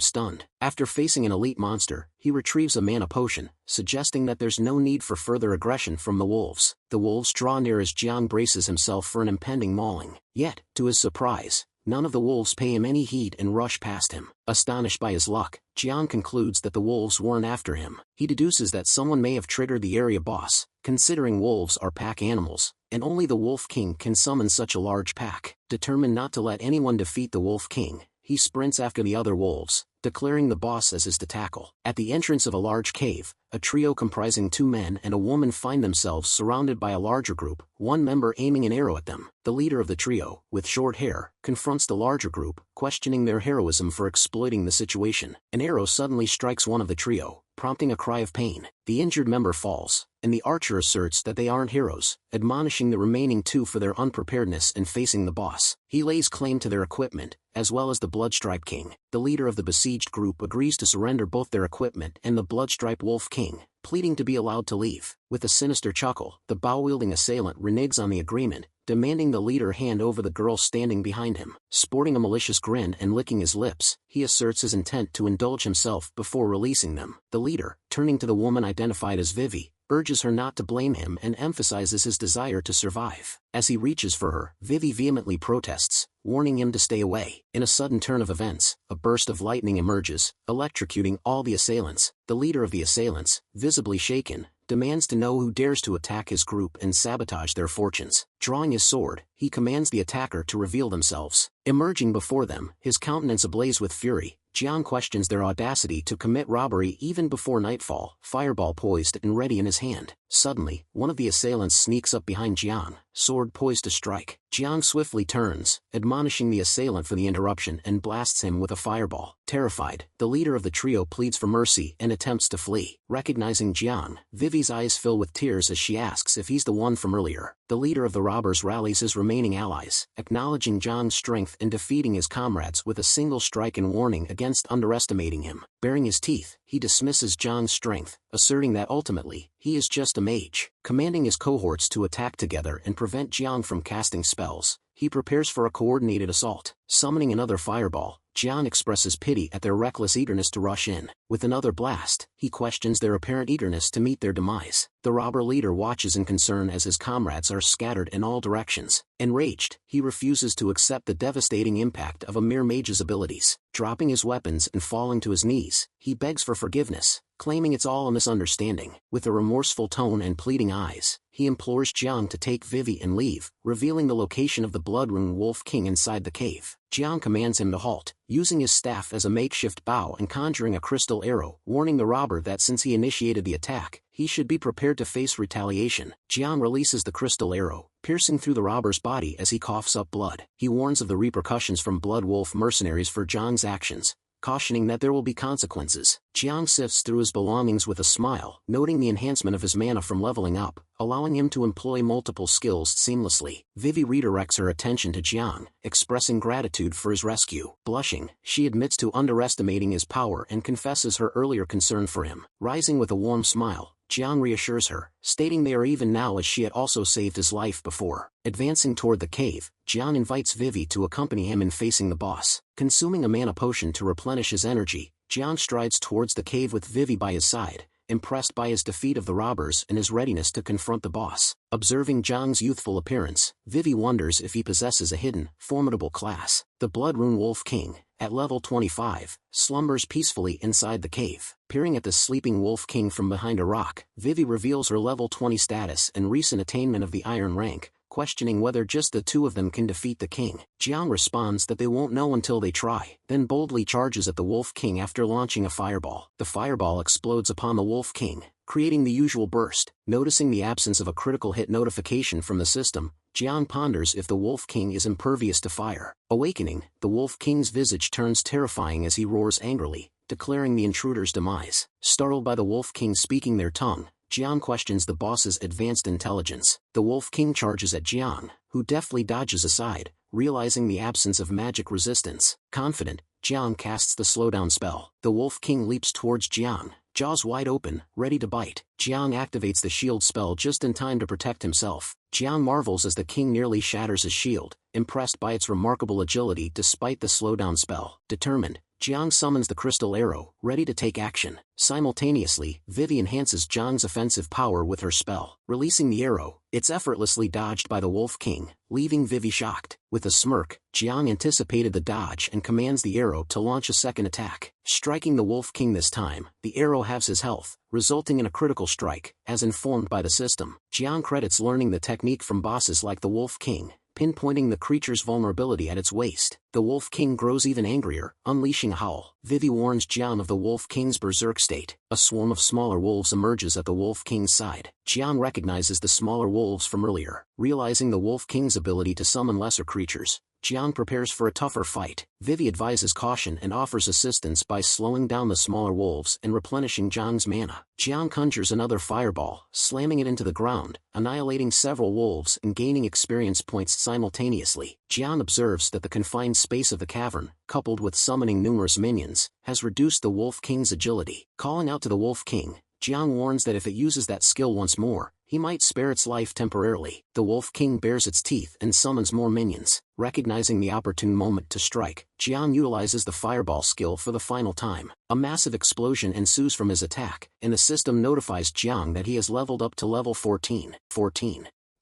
stunned. After facing an elite monster, he retrieves a mana potion, suggesting that there's no need for further aggression from the wolves. The wolves draw near as Jiang braces himself for an impending mauling. Yet, to his surprise, none of the wolves pay him any heed and rush past him. Astonished by his luck, Jiang concludes that the wolves weren't after him. He deduces that someone may have triggered the area boss, considering wolves are pack animals, and only the Wolf King can summon such a large pack. Determined not to let anyone defeat the Wolf King, he sprints after the other wolves, declaring the boss as his to tackle. At the entrance of a large cave, a trio comprising 2 men and a woman find themselves surrounded by a larger group, one member aiming an arrow at them. The leader of the trio, with short hair, confronts the larger group, questioning their heroism for exploiting the situation. An arrow suddenly strikes one of the trio, prompting a cry of pain. The injured member falls, and the archer asserts that they aren't heroes, admonishing the remaining 2 for their unpreparedness in facing the boss. He lays claim to their equipment, as well as the Bloodstripe King. The leader of the besieged group agrees to surrender both their equipment and the Bloodstripe Wolf King, pleading to be allowed to leave. With a sinister chuckle, the bow-wielding assailant reneges on the agreement, demanding the leader hand over the girl standing behind him. Sporting a malicious grin and licking his lips, he asserts his intent to indulge himself before releasing them. The leader, turning to the woman identified as Vivi, urges her not to blame him and emphasizes his desire to survive. As he reaches for her, Vivi vehemently protests, warning him to stay away. In a sudden turn of events, a burst of lightning emerges, electrocuting all the assailants. The leader of the assailants, visibly shaken, demands to know who dares to attack his group and sabotage their fortunes. Drawing his sword, he commands the attacker to reveal themselves. Emerging before them, his countenance ablaze with fury, Jiang questions their audacity to commit robbery even before nightfall, fireball poised and ready in his hand. Suddenly, one of the assailants sneaks up behind Jiang, sword poised to strike. Jiang swiftly turns, admonishing the assailant for the interruption and blasts him with a fireball. Terrified, the leader of the trio pleads for mercy and attempts to flee. Recognizing Jiang, Vivi's eyes fill with tears as she asks if he's the one from earlier. The leader of the robbers rallies his remaining allies, acknowledging Jiang's strength and defeating his comrades with a single strike and warning against underestimating him. Baring his teeth, he dismisses Jiang's strength, asserting that ultimately, he is just a mage. Commanding his cohorts to attack together and prevent Jiang from casting spells, he prepares for a coordinated assault. Summoning another fireball, Jiang expresses pity at their reckless eagerness to rush in. With another blast, he questions their apparent eagerness to meet their demise. The robber leader watches in concern as his comrades are scattered in all directions. Enraged, he refuses to accept the devastating impact of a mere mage's abilities. Dropping his weapons and falling to his knees, he begs for forgiveness, claiming it's all a misunderstanding. With a remorseful tone and pleading eyes, he implores Jiang to take Vivi and leave, revealing the location of the Bloodrune Wolf King inside the cave. Jiang commands him to halt, using his staff as a makeshift bow and conjuring a crystal arrow, warning the robber that since he initiated the attack, he should be prepared to face retaliation. Jiang releases the crystal arrow, piercing through the robber's body as he coughs up blood. He warns of the repercussions from Blood Wolf mercenaries for Jiang's actions, cautioning that there will be consequences. Jiang sifts through his belongings with a smile, noting the enhancement of his mana from leveling up, allowing him to employ multiple skills seamlessly. Vivi redirects her attention to Jiang, expressing gratitude for his rescue. Blushing, she admits to underestimating his power and confesses her earlier concern for him. Rising with a warm smile, Jiang reassures her, stating they are even now as she had also saved his life before. Advancing toward the cave, Jiang invites Vivi to accompany him in facing the boss. Consuming a mana potion to replenish his energy, Jiang strides towards the cave with Vivi by his side, impressed by his defeat of the robbers and his readiness to confront the boss. Observing Jiang's youthful appearance, Vivi wonders if he possesses a hidden, formidable class. The Bloodrune Wolf King, at level 25, slumbers peacefully inside the cave. Peering at the sleeping Wolf King from behind a rock, Vivi reveals her level 20 status and recent attainment of the Iron rank, questioning whether just the 2 of them can defeat the king. Jiang responds that they won't know until they try, then boldly charges at the Wolf King after launching a fireball. The fireball explodes upon the Wolf King, creating the usual burst. Noticing the absence of a critical hit notification from the system, Jiang ponders if the Wolf King is impervious to fire. Awakening, the Wolf King's visage turns terrifying as he roars angrily, declaring the intruder's demise. Startled by the Wolf King speaking their tongue, Jiang questions the boss's advanced intelligence. The Wolf King charges at Jiang, who deftly dodges aside, realizing the absence of magic resistance. Confident, Jiang casts the slowdown spell. The Wolf King leaps towards Jiang, jaws wide open, ready to bite. Jiang activates the shield spell just in time to protect himself. Jiang marvels as the king nearly shatters his shield, impressed by its remarkable agility despite the slowdown spell. Determined, Jiang summons the crystal arrow, ready to take action. Simultaneously, Vivi enhances Jiang's offensive power with her spell. Releasing the arrow, it's effortlessly dodged by the Wolf King, leaving Vivi shocked. With a smirk, Jiang anticipated the dodge and commands the arrow to launch a second attack. Striking the Wolf King this time, the arrow halves his health, resulting in a critical strike, as informed by the system. Jiang credits learning the technique from bosses like the Wolf King, pinpointing the creature's vulnerability at its waist. The Wolf King grows even angrier, unleashing a howl. Vivi warns Jiang of the Wolf King's berserk state. A swarm of smaller wolves emerges at the Wolf King's side. Jiang recognizes the smaller wolves from earlier. Realizing the Wolf King's ability to summon lesser creatures, Jiang prepares for a tougher fight. Vivi advises caution and offers assistance by slowing down the smaller wolves and replenishing Jiang's mana. Jiang conjures another fireball, slamming it into the ground, annihilating several wolves and gaining experience points simultaneously. Jiang observes that the confined space of the cavern, coupled with summoning numerous minions, has reduced the Wolf King's agility. Calling out to the Wolf King, Jiang warns that if it uses that skill once more, he might spare its life temporarily. The Wolf King bares its teeth and summons more minions. Recognizing the opportune moment to strike, Jiang utilizes the fireball skill for the final time. A massive explosion ensues from his attack, and the system notifies Jiang that he has leveled up to level 14.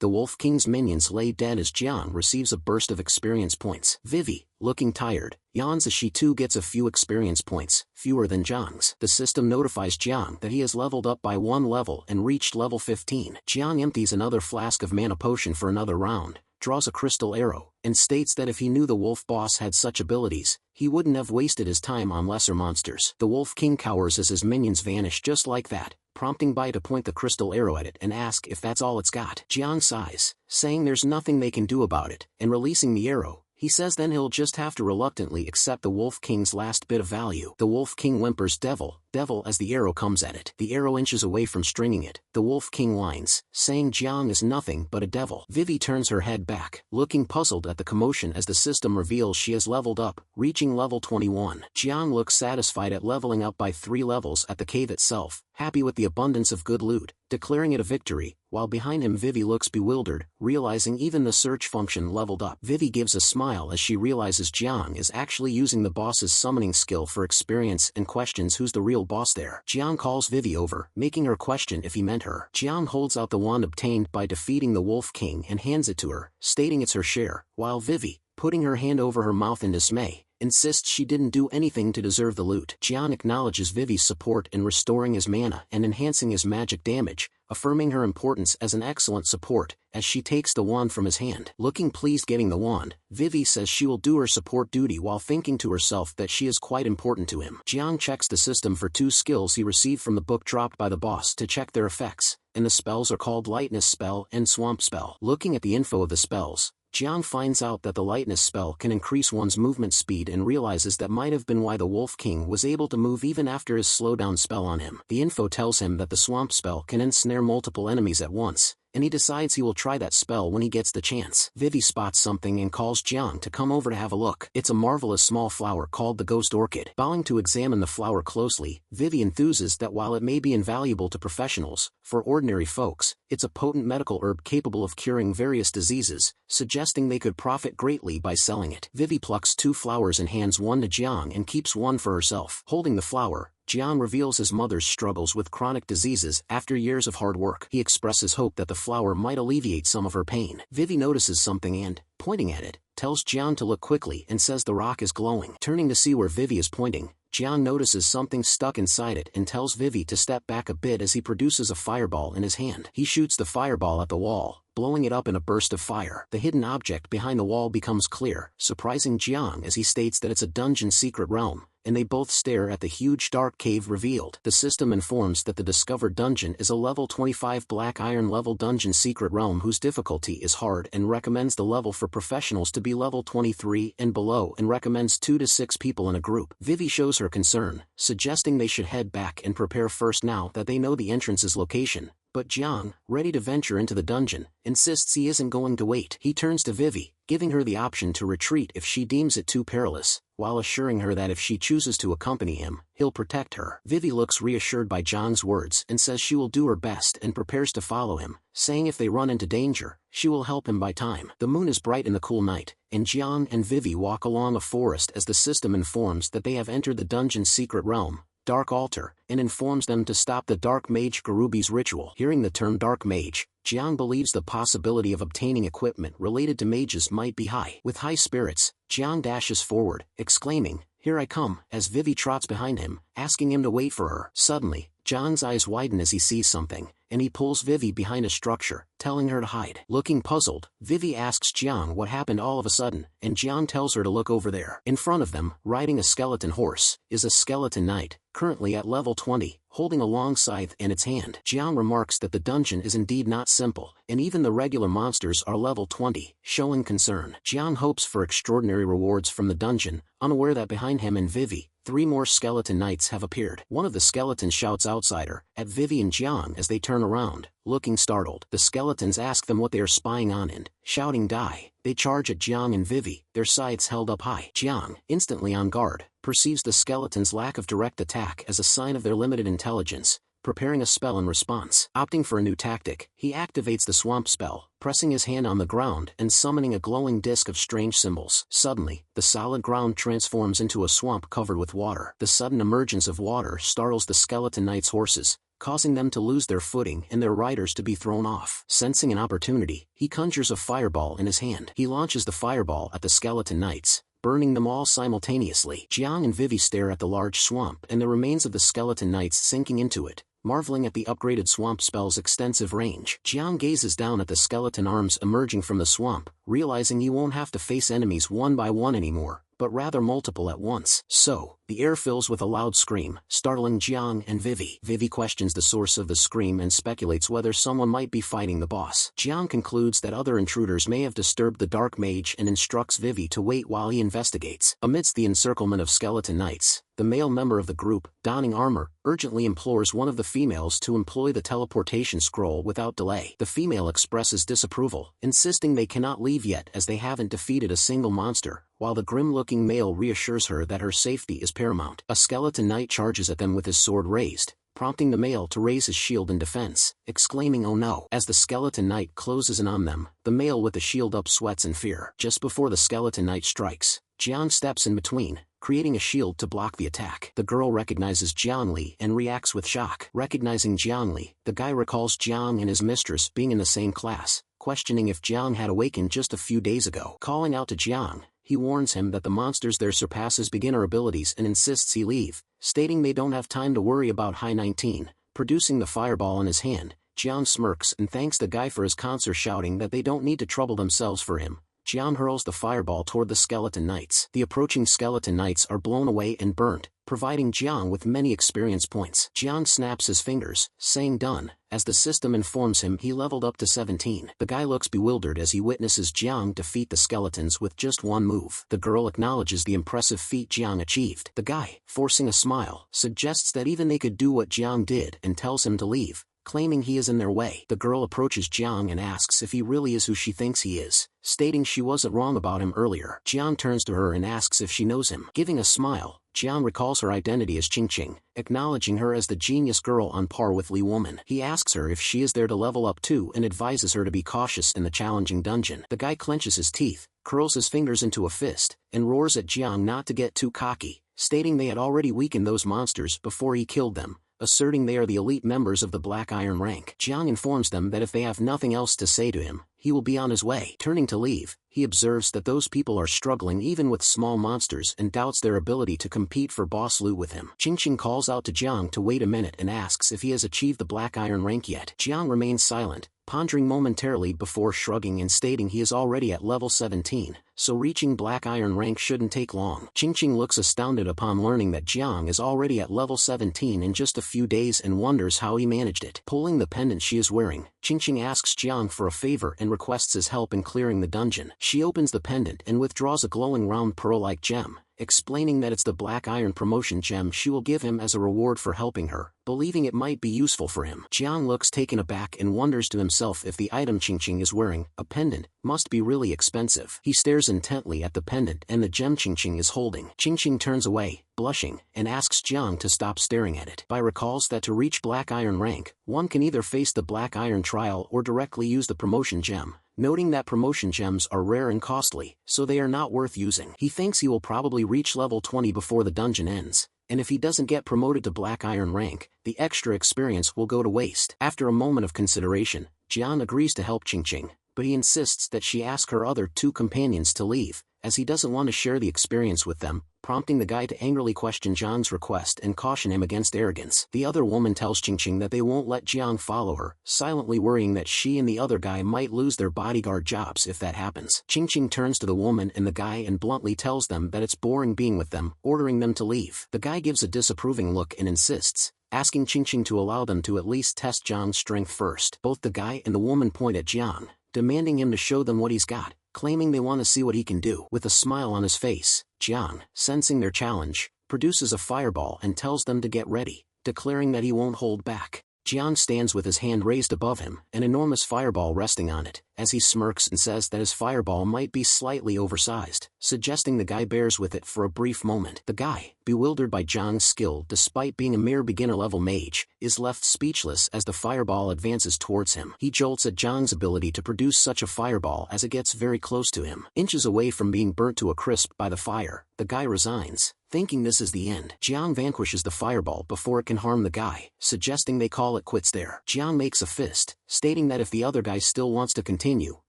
The Wolf King's minions lay dead as Jiang receives a burst of experience points. Vivi, looking tired, yawns as she too gets a few experience points, fewer than Jiang's. The system notifies Jiang that he has leveled up by 1 level and reached level 15. Jiang empties another flask of mana potion for another round, draws a crystal arrow, and states that if he knew the wolf boss had such abilities, he wouldn't have wasted his time on lesser monsters. The Wolf King cowers as his minions vanish just like that, prompting Bai to point the crystal arrow at it and ask if that's all it's got. Jiang sighs, saying there's nothing they can do about it, and releasing the arrow, he says then he'll just have to reluctantly accept the Wolf King's last bit of value. The Wolf King whimpers devil, devil as the arrow comes at it. The arrow inches away from stringing it. The Wolf King whines, saying Jiang is nothing but a devil. Vivi turns her head back, looking puzzled at the commotion as the system reveals she has leveled up, reaching level 21. Jiang looks satisfied at leveling up by 3 levels at the cave itself, happy with the abundance of good loot, declaring it a victory, while behind him Vivi looks bewildered, realizing even the search function leveled up. Vivi gives a smile as she realizes Jiang is actually using the boss's summoning skill for experience and questions who's the real boss there. Jiang calls Vivi over, making her question if he meant her. Jiang holds out the wand obtained by defeating the Wolf King and hands it to her, stating it's her share, while Vivi, putting her hand over her mouth in dismay, insists she didn't do anything to deserve the loot. Jiang acknowledges Vivi's support in restoring his mana and enhancing his magic damage, affirming her importance as an excellent support, as she takes the wand from his hand. Looking pleased getting the wand, Vivi says she will do her support duty while thinking to herself that she is quite important to him. Jiang checks the system for 2 skills he received from the book dropped by the boss to check their effects, and the spells are called Lightness Spell and Swamp Spell. Looking at the info of the spells, Jiang finds out that the lightness spell can increase one's movement speed and realizes that might have been why the Wolf King was able to move even after his slowdown spell on him. The info tells him that the swamp spell can ensnare multiple enemies at once, and he decides he will try that spell when he gets the chance. Vivi spots something and calls Jiang to come over to have a look. It's a marvelous small flower called the Ghost Orchid. Bowing to examine the flower closely, Vivi enthuses that while it may be invaluable to professionals, for ordinary folks, it's a potent medical herb capable of curing various diseases, suggesting they could profit greatly by selling it. Vivi plucks 2 flowers and hands one to Jiang and keeps one for herself. Holding the flower, Jiang reveals his mother's struggles with chronic diseases after years of hard work. He expresses hope that the flower might alleviate some of her pain. Vivi notices something and, pointing at it, tells Jiang to look quickly and says the rock is glowing. Turning to see where Vivi is pointing, Jiang notices something stuck inside it and tells Vivi to step back a bit as he produces a fireball in his hand. He shoots the fireball at the wall, blowing it up in a burst of fire. The hidden object behind the wall becomes clear, surprising Jiang as he states that it's a dungeon secret realm, and they both stare at the huge dark cave revealed. The system informs that the discovered dungeon is a level 25 black iron level dungeon secret realm whose difficulty is hard and recommends the level for professionals to be level 23 and below and recommends 2 to 6 people in a group. Vivi shows her concern, suggesting they should head back and prepare first now that they know the entrance's location. But Jiang, ready to venture into the dungeon, insists he isn't going to wait. He turns to Vivi, giving her the option to retreat if she deems it too perilous, while assuring her that if she chooses to accompany him, he'll protect her. Vivi looks reassured by Jiang's words and says she will do her best and prepares to follow him, saying if they run into danger, she will help him buy time. The moon is bright in the cool night, and Jiang and Vivi walk along a forest as the system informs that they have entered the dungeon's secret realm, Dark Altar, and informs them to stop the Dark Mage Garubi's ritual. Hearing the term Dark Mage, Jiang believes the possibility of obtaining equipment related to mages might be high. With high spirits, Jiang dashes forward, exclaiming, "Here I come," as Vivi trots behind him, asking him to wait for her. Suddenly, Jiang's eyes widen as he sees something, and he pulls Vivi behind a structure, telling her to hide. Looking puzzled, Vivi asks Jiang what happened all of a sudden, and Jiang tells her to look over there. In front of them, riding a skeleton horse, is a skeleton knight, currently at level 20, holding a long scythe in its hand. Jiang remarks that the dungeon is indeed not simple, and even the regular monsters are level 20, showing concern. Jiang hopes for extraordinary rewards from the dungeon, unaware that behind him and Vivi, 3 more skeleton knights have appeared. One of the skeletons shouts outsider at Vivi and Jiang as they turn around, looking startled. The skeletons ask them what they are spying on and, shouting die, they charge at Jiang and Vivi, their scythes held up high. Jiang, instantly on guard, perceives the skeletons' lack of direct attack as a sign of their limited intelligence, preparing a spell in response. Opting for a new tactic, he activates the swamp spell, pressing his hand on the ground and summoning a glowing disc of strange symbols. Suddenly, the solid ground transforms into a swamp covered with water. The sudden emergence of water startles the skeleton knight's horses, causing them to lose their footing and their riders to be thrown off. Sensing an opportunity, he conjures a fireball in his hand. He launches the fireball at the skeleton knights, burning them all simultaneously. Jiang and Vivi stare at the large swamp and the remains of the skeleton knights sinking into it, marveling at the upgraded swamp spell's extensive range. Jiang gazes down at the skeleton arms emerging from the swamp, realizing he won't have to face enemies one by one anymore, but rather multiple at once. So, the air fills with a loud scream, startling Jiang and Vivi. Vivi questions the source of the scream and speculates whether someone might be fighting the boss. Jiang concludes that other intruders may have disturbed the Dark Mage and instructs Vivi to wait while he investigates. Amidst the encirclement of skeleton knights, the male member of the group, donning armor, urgently implores one of the females to employ the teleportation scroll without delay. The female expresses disapproval, insisting they cannot leave yet as they haven't defeated a single monster, while the grim-looking male reassures her that her safety is paramount. A skeleton knight charges at them with his sword raised, prompting the male to raise his shield in defense, exclaiming "Oh no!" As the skeleton knight closes in on them, the male with the shield up sweats in fear. Just before the skeleton knight strikes, Jiang steps in between, creating a shield to block the attack. The girl recognizes Jiang Li and reacts with shock. Recognizing Jiang Li, the guy recalls Jiang and his mistress being in the same class, questioning if Jiang had awakened just a few days ago. Calling out to Jiang, he warns him that the monsters there surpasses beginner abilities and insists he leave, stating they don't have time to worry about high 19. Producing the fireball in his hand, Jiang smirks and thanks the guy for his concert, shouting that they don't need to trouble themselves for him. Jiang hurls the fireball toward the skeleton knights. The approaching skeleton knights are blown away and burnt, providing Jiang with many experience points. Jiang snaps his fingers, saying done, as the system informs him he leveled up to 17. The guy looks bewildered as he witnesses Jiang defeat the skeletons with just one move. The girl acknowledges the impressive feat Jiang achieved. The guy, forcing a smile, suggests that even they could do what Jiang did and tells him to leave, claiming he is in their way. The girl approaches Jiang and asks if he really is who she thinks he is, stating she wasn't wrong about him earlier. Jiang turns to her and asks if she knows him. Giving a smile, Jiang recalls her identity as Qingqing, acknowledging her as the genius girl on par with Li Woman. He asks her if she is there to level up too and advises her to be cautious in the challenging dungeon. The guy clenches his teeth, curls his fingers into a fist, and roars at Jiang not to get too cocky, stating they had already weakened those monsters before he killed them, asserting they are the elite members of the Black Iron rank. Jiang informs them that if they have nothing else to say to him, he will be on his way. Turning to leave, he observes that those people are struggling even with small monsters and doubts their ability to compete for boss loot with him. Qingqing calls out to Jiang to wait a minute and asks if he has achieved the Black Iron rank yet. Jiang remains silent, pondering momentarily before shrugging and stating he is already at level 17, so reaching Black Iron rank shouldn't take long. Qingqing looks astounded upon learning that Jiang is already at level 17 in just a few days and wonders how he managed it. Pulling the pendant she is wearing, Qingqing asks Jiang for a favor and requests his help in clearing the dungeon. She opens the pendant and withdraws a glowing round pearl-like gem, explaining that it's the Black Iron promotion gem she will give him as a reward for helping her, believing it might be useful for him. Jiang looks taken aback and wonders to himself if the item Qingqing is wearing, a pendant, must be really expensive. He stares intently at the pendant and the gem Qingqing is holding. Qingqing turns away, blushing, and asks Jiang to stop staring at it. Bai recalls that to reach Black Iron rank, one can either face the Black Iron trial or directly use the promotion gem, noting that promotion gems are rare and costly, so they are not worth using. He thinks he will probably reach level 20 before the dungeon ends, and if he doesn't get promoted to Black Iron rank, the extra experience will go to waste. After a moment of consideration, Jiang agrees to help Qingqing, but he insists that she ask her other two companions to leave, as he doesn't want to share the experience with them, prompting the guy to angrily question Jiang's request and caution him against arrogance. The other woman tells Qingqing that they won't let Jiang follow her, silently worrying that she and the other guy might lose their bodyguard jobs if that happens. Qingqing turns to the woman and the guy and bluntly tells them that it's boring being with them, ordering them to leave. The guy gives a disapproving look and insists, asking Qingqing to allow them to at least test Jiang's strength first. Both the guy and the woman point at Jiang, demanding him to show them what he's got, claiming they want to see what he can do. With a smile on his face, Jiang, sensing their challenge, produces a fireball and tells them to get ready, declaring that he won't hold back. Jiang stands with his hand raised above him, an enormous fireball resting on it, as he smirks and says that his fireball might be slightly oversized, suggesting the guy bears with it for a brief moment. The guy, bewildered by Jiang's skill despite being a mere beginner-level mage, is left speechless as the fireball advances towards him. He jolts at Jiang's ability to produce such a fireball as it gets very close to him. Inches away from being burnt to a crisp by the fire, the guy resigns, thinking this is the end. Jiang vanquishes the fireball before it can harm the guy, suggesting they call it quits there. Jiang makes a fist, stating that if the other guy still wants to continue,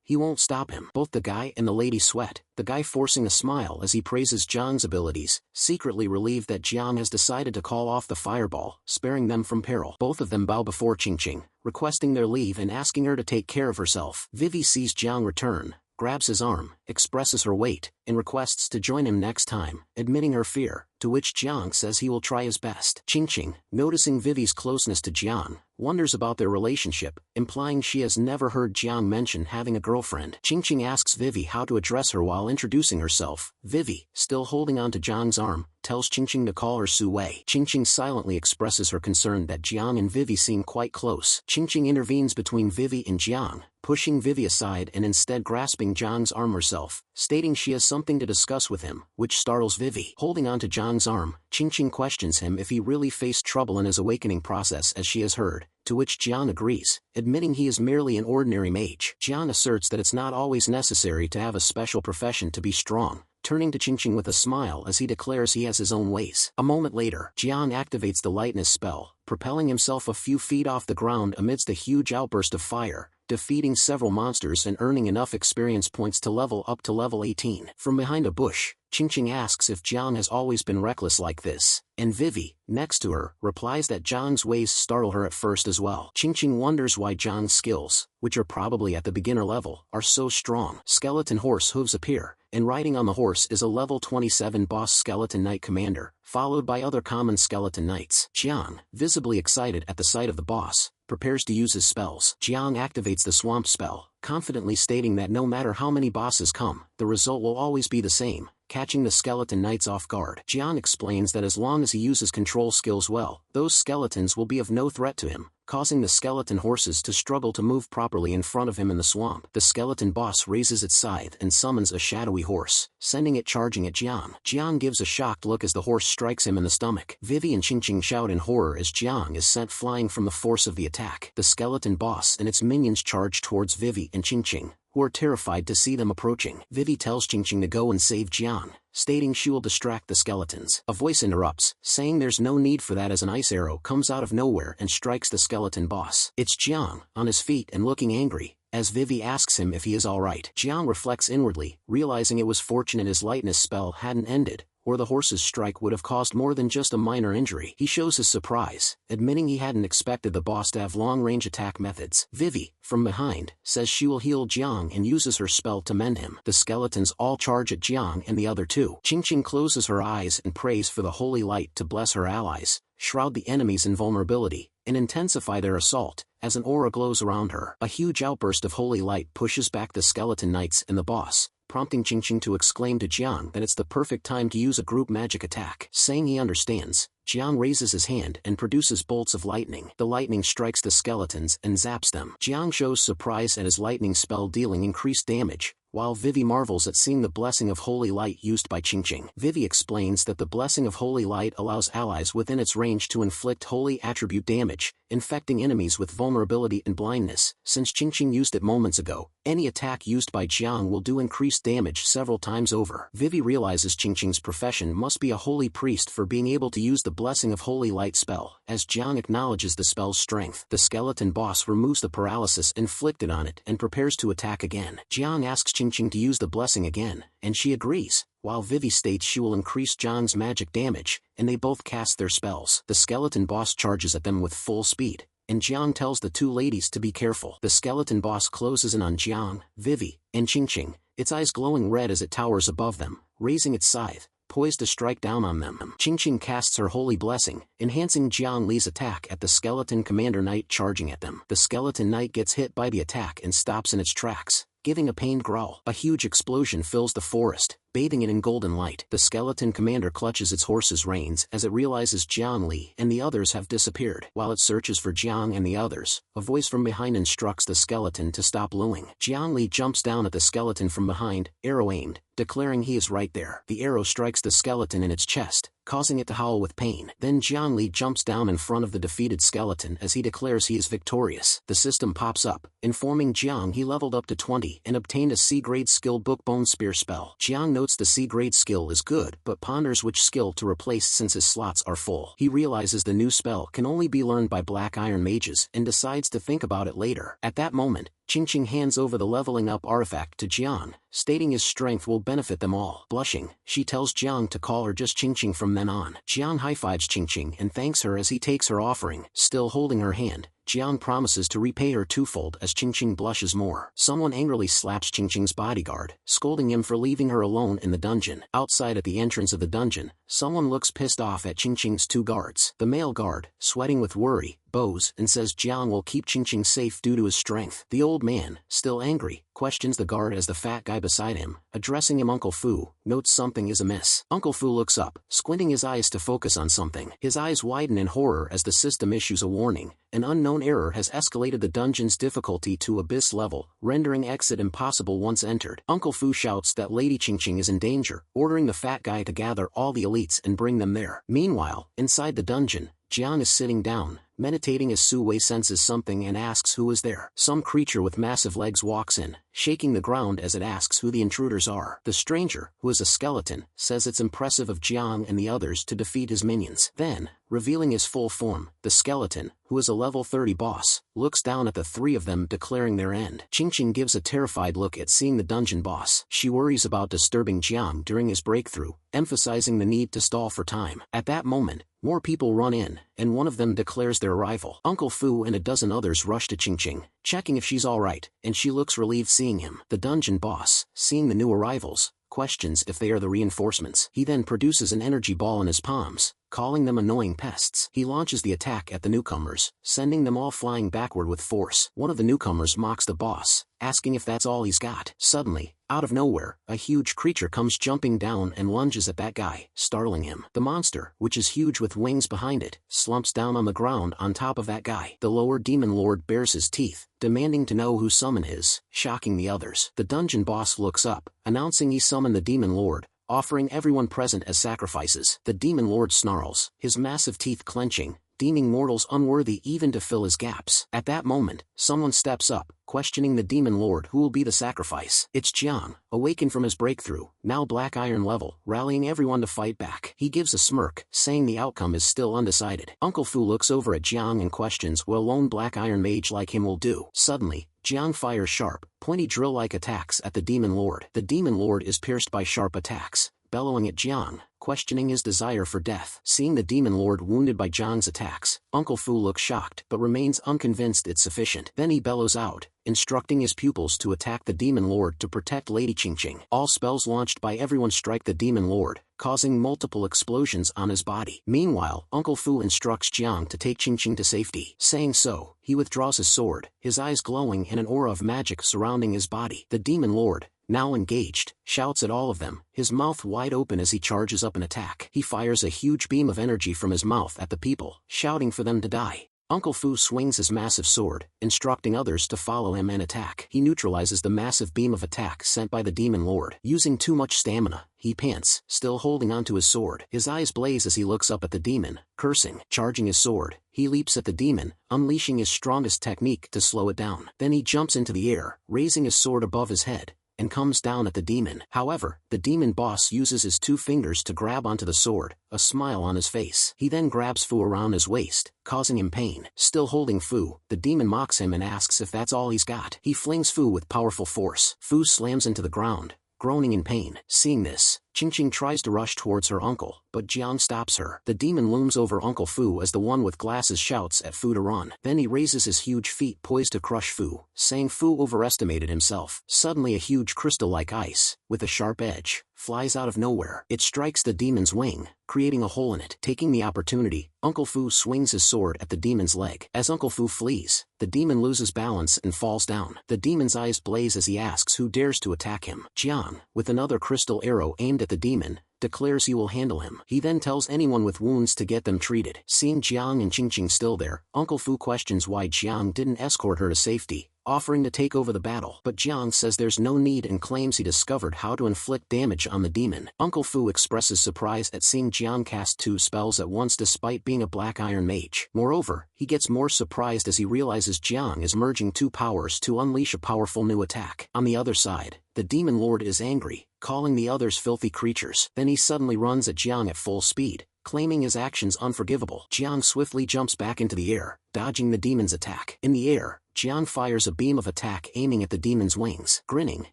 he won't stop him. Both the guy and the lady sweat, the guy forcing a smile as he praises Jiang's abilities, secretly relieved that Jiang has decided to call off the fireball, sparing them from peril. Both of them bow before Qingqing, requesting their leave and asking her to take care of herself. Vivi sees Jiang return, grabs his arm, expresses her weight, and requests to join him next time, admitting her fear, to which Jiang says he will try his best. Qingqing, noticing Vivi's closeness to Jiang, wonders about their relationship, implying she has never heard Jiang mention having a girlfriend. Qingqing asks Vivi how to address her while introducing herself. Vivi, still holding on to Jiang's arm, tells Qingqing to call her Su Wei. Qingqing silently expresses her concern that Jiang and Vivi seem quite close. Qingqing intervenes between Vivi and Jiang, pushing Vivi aside and instead grasping Jiang's arm herself, stating she has something to discuss with him, which startles Vivi. Holding on to Jiang's arm, Qingqing questions him if he really faced trouble in his awakening process as she has heard, to which Jiang agrees, admitting he is merely an ordinary mage. Jiang asserts that it's not always necessary to have a special profession to be strong, turning to Qingqing with a smile as he declares he has his own ways. A moment later, Jiang activates the lightness spell, propelling himself a few feet off the ground amidst a huge outburst of fire, defeating several monsters and earning enough experience points to level up to level 18. From behind a bush, Qingqing asks if Jiang has always been reckless like this, and Vivi, next to her, replies that Jiang's ways startle her at first as well. Qingqing wonders why Jiang's skills, which are probably at the beginner level, are so strong. Skeleton horse hooves appear, and riding on the horse is a level 27 boss skeleton knight commander, followed by other common skeleton knights. Jiang, visibly excited at the sight of the boss, prepares to use his spells. Jiang activates the swamp spell, confidently stating that no matter how many bosses come, the result will always be the same, catching the skeleton knights off guard. Jiang explains that as long as he uses control skills well, those skeletons will be of no threat to him, causing the skeleton horses to struggle to move properly in front of him in the swamp. The skeleton boss raises its scythe and summons a shadowy horse, sending it charging at Jiang. Jiang gives a shocked look as the horse strikes him in the stomach. Vivi and Qingqing shout in horror as Jiang is sent flying from the force of the attack. The skeleton boss and its minions charge towards Vivi and Qingqing, who are terrified to see them approaching. Vivi tells Qingqing to go and save Jiang, stating she will distract the skeletons. A voice interrupts, saying there's no need for that as an ice arrow comes out of nowhere and strikes the skeleton boss. It's Jiang, on his feet and looking angry, as Vivi asks him if he is alright. Jiang reflects inwardly, realizing it was fortunate his lightness spell hadn't ended, or the horse's strike would have caused more than just a minor injury. He shows his surprise, admitting he hadn't expected the boss to have long-range attack methods. Vivi, from behind, says she will heal Jiang and uses her spell to mend him. The skeletons all charge at Jiang and the other two. Qingqing closes her eyes and prays for the holy light to bless her allies, shroud the enemy's invulnerability, and intensify their assault. As an aura glows around her, a huge outburst of holy light pushes back the skeleton knights and the boss, prompting Qingqing to exclaim to Jiang that it's the perfect time to use a group magic attack. Saying he understands, Jiang raises his hand and produces bolts of lightning. The lightning strikes the skeletons and zaps them. Jiang shows surprise at his lightning spell dealing increased damage, while Vivi marvels at seeing the blessing of holy light used by Qingqing. Vivi explains that the blessing of holy light allows allies within its range to inflict holy attribute damage, infecting enemies with vulnerability and blindness. Since Qingqing used it moments ago, any attack used by Jiang will do increased damage several times over. Vivi realizes Qingqing's profession must be a holy priest for being able to use the blessing of holy light spell. As Jiang acknowledges the spell's strength, the skeleton boss removes the paralysis inflicted on it and prepares to attack again. Jiang asks Qingqing to use the blessing again, and she agrees, while Vivi states she will increase Jiang's magic damage, and they both cast their spells. The skeleton boss charges at them with full speed, and Jiang tells the two ladies to be careful. The skeleton boss closes in on Jiang, Vivi, and Qingqing, its eyes glowing red as it towers above them, raising its scythe, poised to strike down on them. Qingqing casts her holy blessing, enhancing Jiang Li's attack at the skeleton commander knight charging at them. The skeleton knight gets hit by the attack and stops in its tracks, giving a pained growl. A huge explosion fills the forest, bathing it in golden light. The skeleton commander clutches its horse's reins as it realizes Jiang Li and the others have disappeared. While it searches for Jiang and the others, a voice from behind instructs the skeleton to stop looing. Jiang Li jumps down at the skeleton from behind, arrow aimed, declaring he is right there. The arrow strikes the skeleton in its chest, causing it to howl with pain. Then Jiang Li jumps down in front of the defeated skeleton as he declares he is victorious. The system pops up, informing Jiang he leveled up to 20 and obtained a C-grade skill book Bone Spear spell. Jiang notes the C-grade skill is good but ponders which skill to replace since his slots are full. He realizes the new spell can only be learned by Black Iron mages and decides to think about it later. At that moment, Qingqing hands over the leveling up artifact to Jiang, stating his strength will benefit them all. Blushing, she tells Jiang to call her just Qingqing from then on. Jiang high-fives Qingqing and thanks her as he takes her offering. Still holding her hand, Jiang promises to repay her twofold as Qingqing blushes more. Someone angrily slaps Qingqing's bodyguard, scolding him for leaving her alone in the dungeon. Outside at the entrance of the dungeon, someone looks pissed off at Qingqing's two guards. The male guard, sweating with worry, bows and says Jiang will keep Qingqing safe due to his strength. The old man, still angry, questions the guard as the fat guy beside him, addressing him Uncle Fu, notes something is amiss. Uncle Fu looks up, squinting his eyes to focus on something. His eyes widen in horror as the system issues a warning. An unknown error has escalated the dungeon's difficulty to abyss level, rendering exit impossible once entered. Uncle Fu shouts that Lady Qingqing is in danger, ordering the fat guy to gather all the elites and bring them there. Meanwhile, inside the dungeon, Jiang is sitting down, meditating as Su Wei senses something and asks who is there. Some creature with massive legs walks in, shaking the ground as it asks who the intruders are. The stranger, who is a skeleton, says it's impressive of Jiang and the others to defeat his minions. Then, revealing his full form, the skeleton, who is a level 30 boss, looks down at the three of them declaring their end. Qingqing gives a terrified look at seeing the dungeon boss. She worries about disturbing Jiang during his breakthrough, emphasizing the need to stall for time. At that moment, more people run in, and one of them declares their arrival. Uncle Fu and a dozen others rush to Qingqing, checking if she's alright, and she looks relieved seeing him. The dungeon boss, seeing the new arrivals, questions if they are the reinforcements. He then produces an energy ball in his palms, calling them annoying pests. He launches the attack at the newcomers, sending them all flying backward with force. One of the newcomers mocks the boss, asking if that's all he's got. Suddenly, out of nowhere, a huge creature comes jumping down and lunges at that guy, startling him. The monster, which is huge with wings behind it, slumps down on the ground on top of that guy. The lower demon lord bares his teeth, demanding to know who summoned his, shocking the others. The dungeon boss looks up, announcing he summoned the demon lord, offering everyone present as sacrifices. The demon lord snarls, his massive teeth clenching, deeming mortals unworthy even to fill his gaps. At that moment, someone steps up, questioning the demon lord who will be the sacrifice. It's Jiang, awakened from his breakthrough, now Black Iron level, rallying everyone to fight back. He gives a smirk, saying the outcome is still undecided. Uncle Fu looks over at Jiang and questions what a lone Black Iron mage like him will do. Suddenly, Jiang fires sharp, pointy drill-like attacks at the demon lord. The demon lord is pierced by sharp attacks, bellowing at Jiang, questioning his desire for death. Seeing the demon lord wounded by Jiang's attacks, Uncle Fu looks shocked but remains unconvinced it's sufficient. Then he bellows out, instructing his pupils to attack the demon lord to protect Lady Qingqing. All spells launched by everyone strike the demon lord, causing multiple explosions on his body. Meanwhile, Uncle Fu instructs Jiang to take Qingqing to safety. Saying so, he withdraws his sword, his eyes glowing and an aura of magic surrounding his body. The demon lord, now engaged, shouts at all of them, his mouth wide open as he charges up an attack. He fires a huge beam of energy from his mouth at the people, shouting for them to die. Uncle Fu swings his massive sword, instructing others to follow him and attack. He neutralizes the massive beam of attack sent by the demon lord. Using too much stamina, he pants, still holding onto his sword. His eyes blaze as he looks up at the demon, cursing. Charging his sword, he leaps at the demon, unleashing his strongest technique to slow it down. Then he jumps into the air, raising his sword above his head, and comes down at the demon. However, the demon boss uses his 2 fingers to grab onto the sword, a smile on his face. He then grabs Fu around his waist, causing him pain. Still holding Fu, the demon mocks him and asks if that's all he's got. He flings Fu with powerful force. Fu slams into the ground, groaning in pain. Seeing this, Qingqing tries to rush towards her uncle, but Jiang stops her. The demon looms over Uncle Fu as the one with glasses shouts at Fu to run. Then he raises his huge feet poised to crush Fu, saying Fu overestimated himself. Suddenly a huge crystal-like ice, with a sharp edge, flies out of nowhere. It strikes the demon's wing, creating a hole in it. Taking the opportunity, Uncle Fu swings his sword at the demon's leg. As Uncle Fu flees, the demon loses balance and falls down. The demon's eyes blaze as he asks who dares to attack him. Jiang, with another crystal arrow aimed at the demon, declares he will handle him. He then tells anyone with wounds to get them treated. Seeing Jiang and Qingqing still there, Uncle Fu questions why Jiang didn't escort her to safety, offering to take over the battle. But Jiang says there's no need and claims he discovered how to inflict damage on the demon. Uncle Fu expresses surprise at seeing Jiang cast 2 spells at once despite being a black iron mage. Moreover, he gets more surprised as he realizes Jiang is merging 2 powers to unleash a powerful new attack. On the other side, the demon lord is angry, calling the others filthy creatures. Then he suddenly runs at Jiang at full speed, claiming his actions unforgivable. Jiang swiftly jumps back into the air, dodging the demon's attack. In the air, Jiang fires a beam of attack aiming at the demon's wings. Grinning,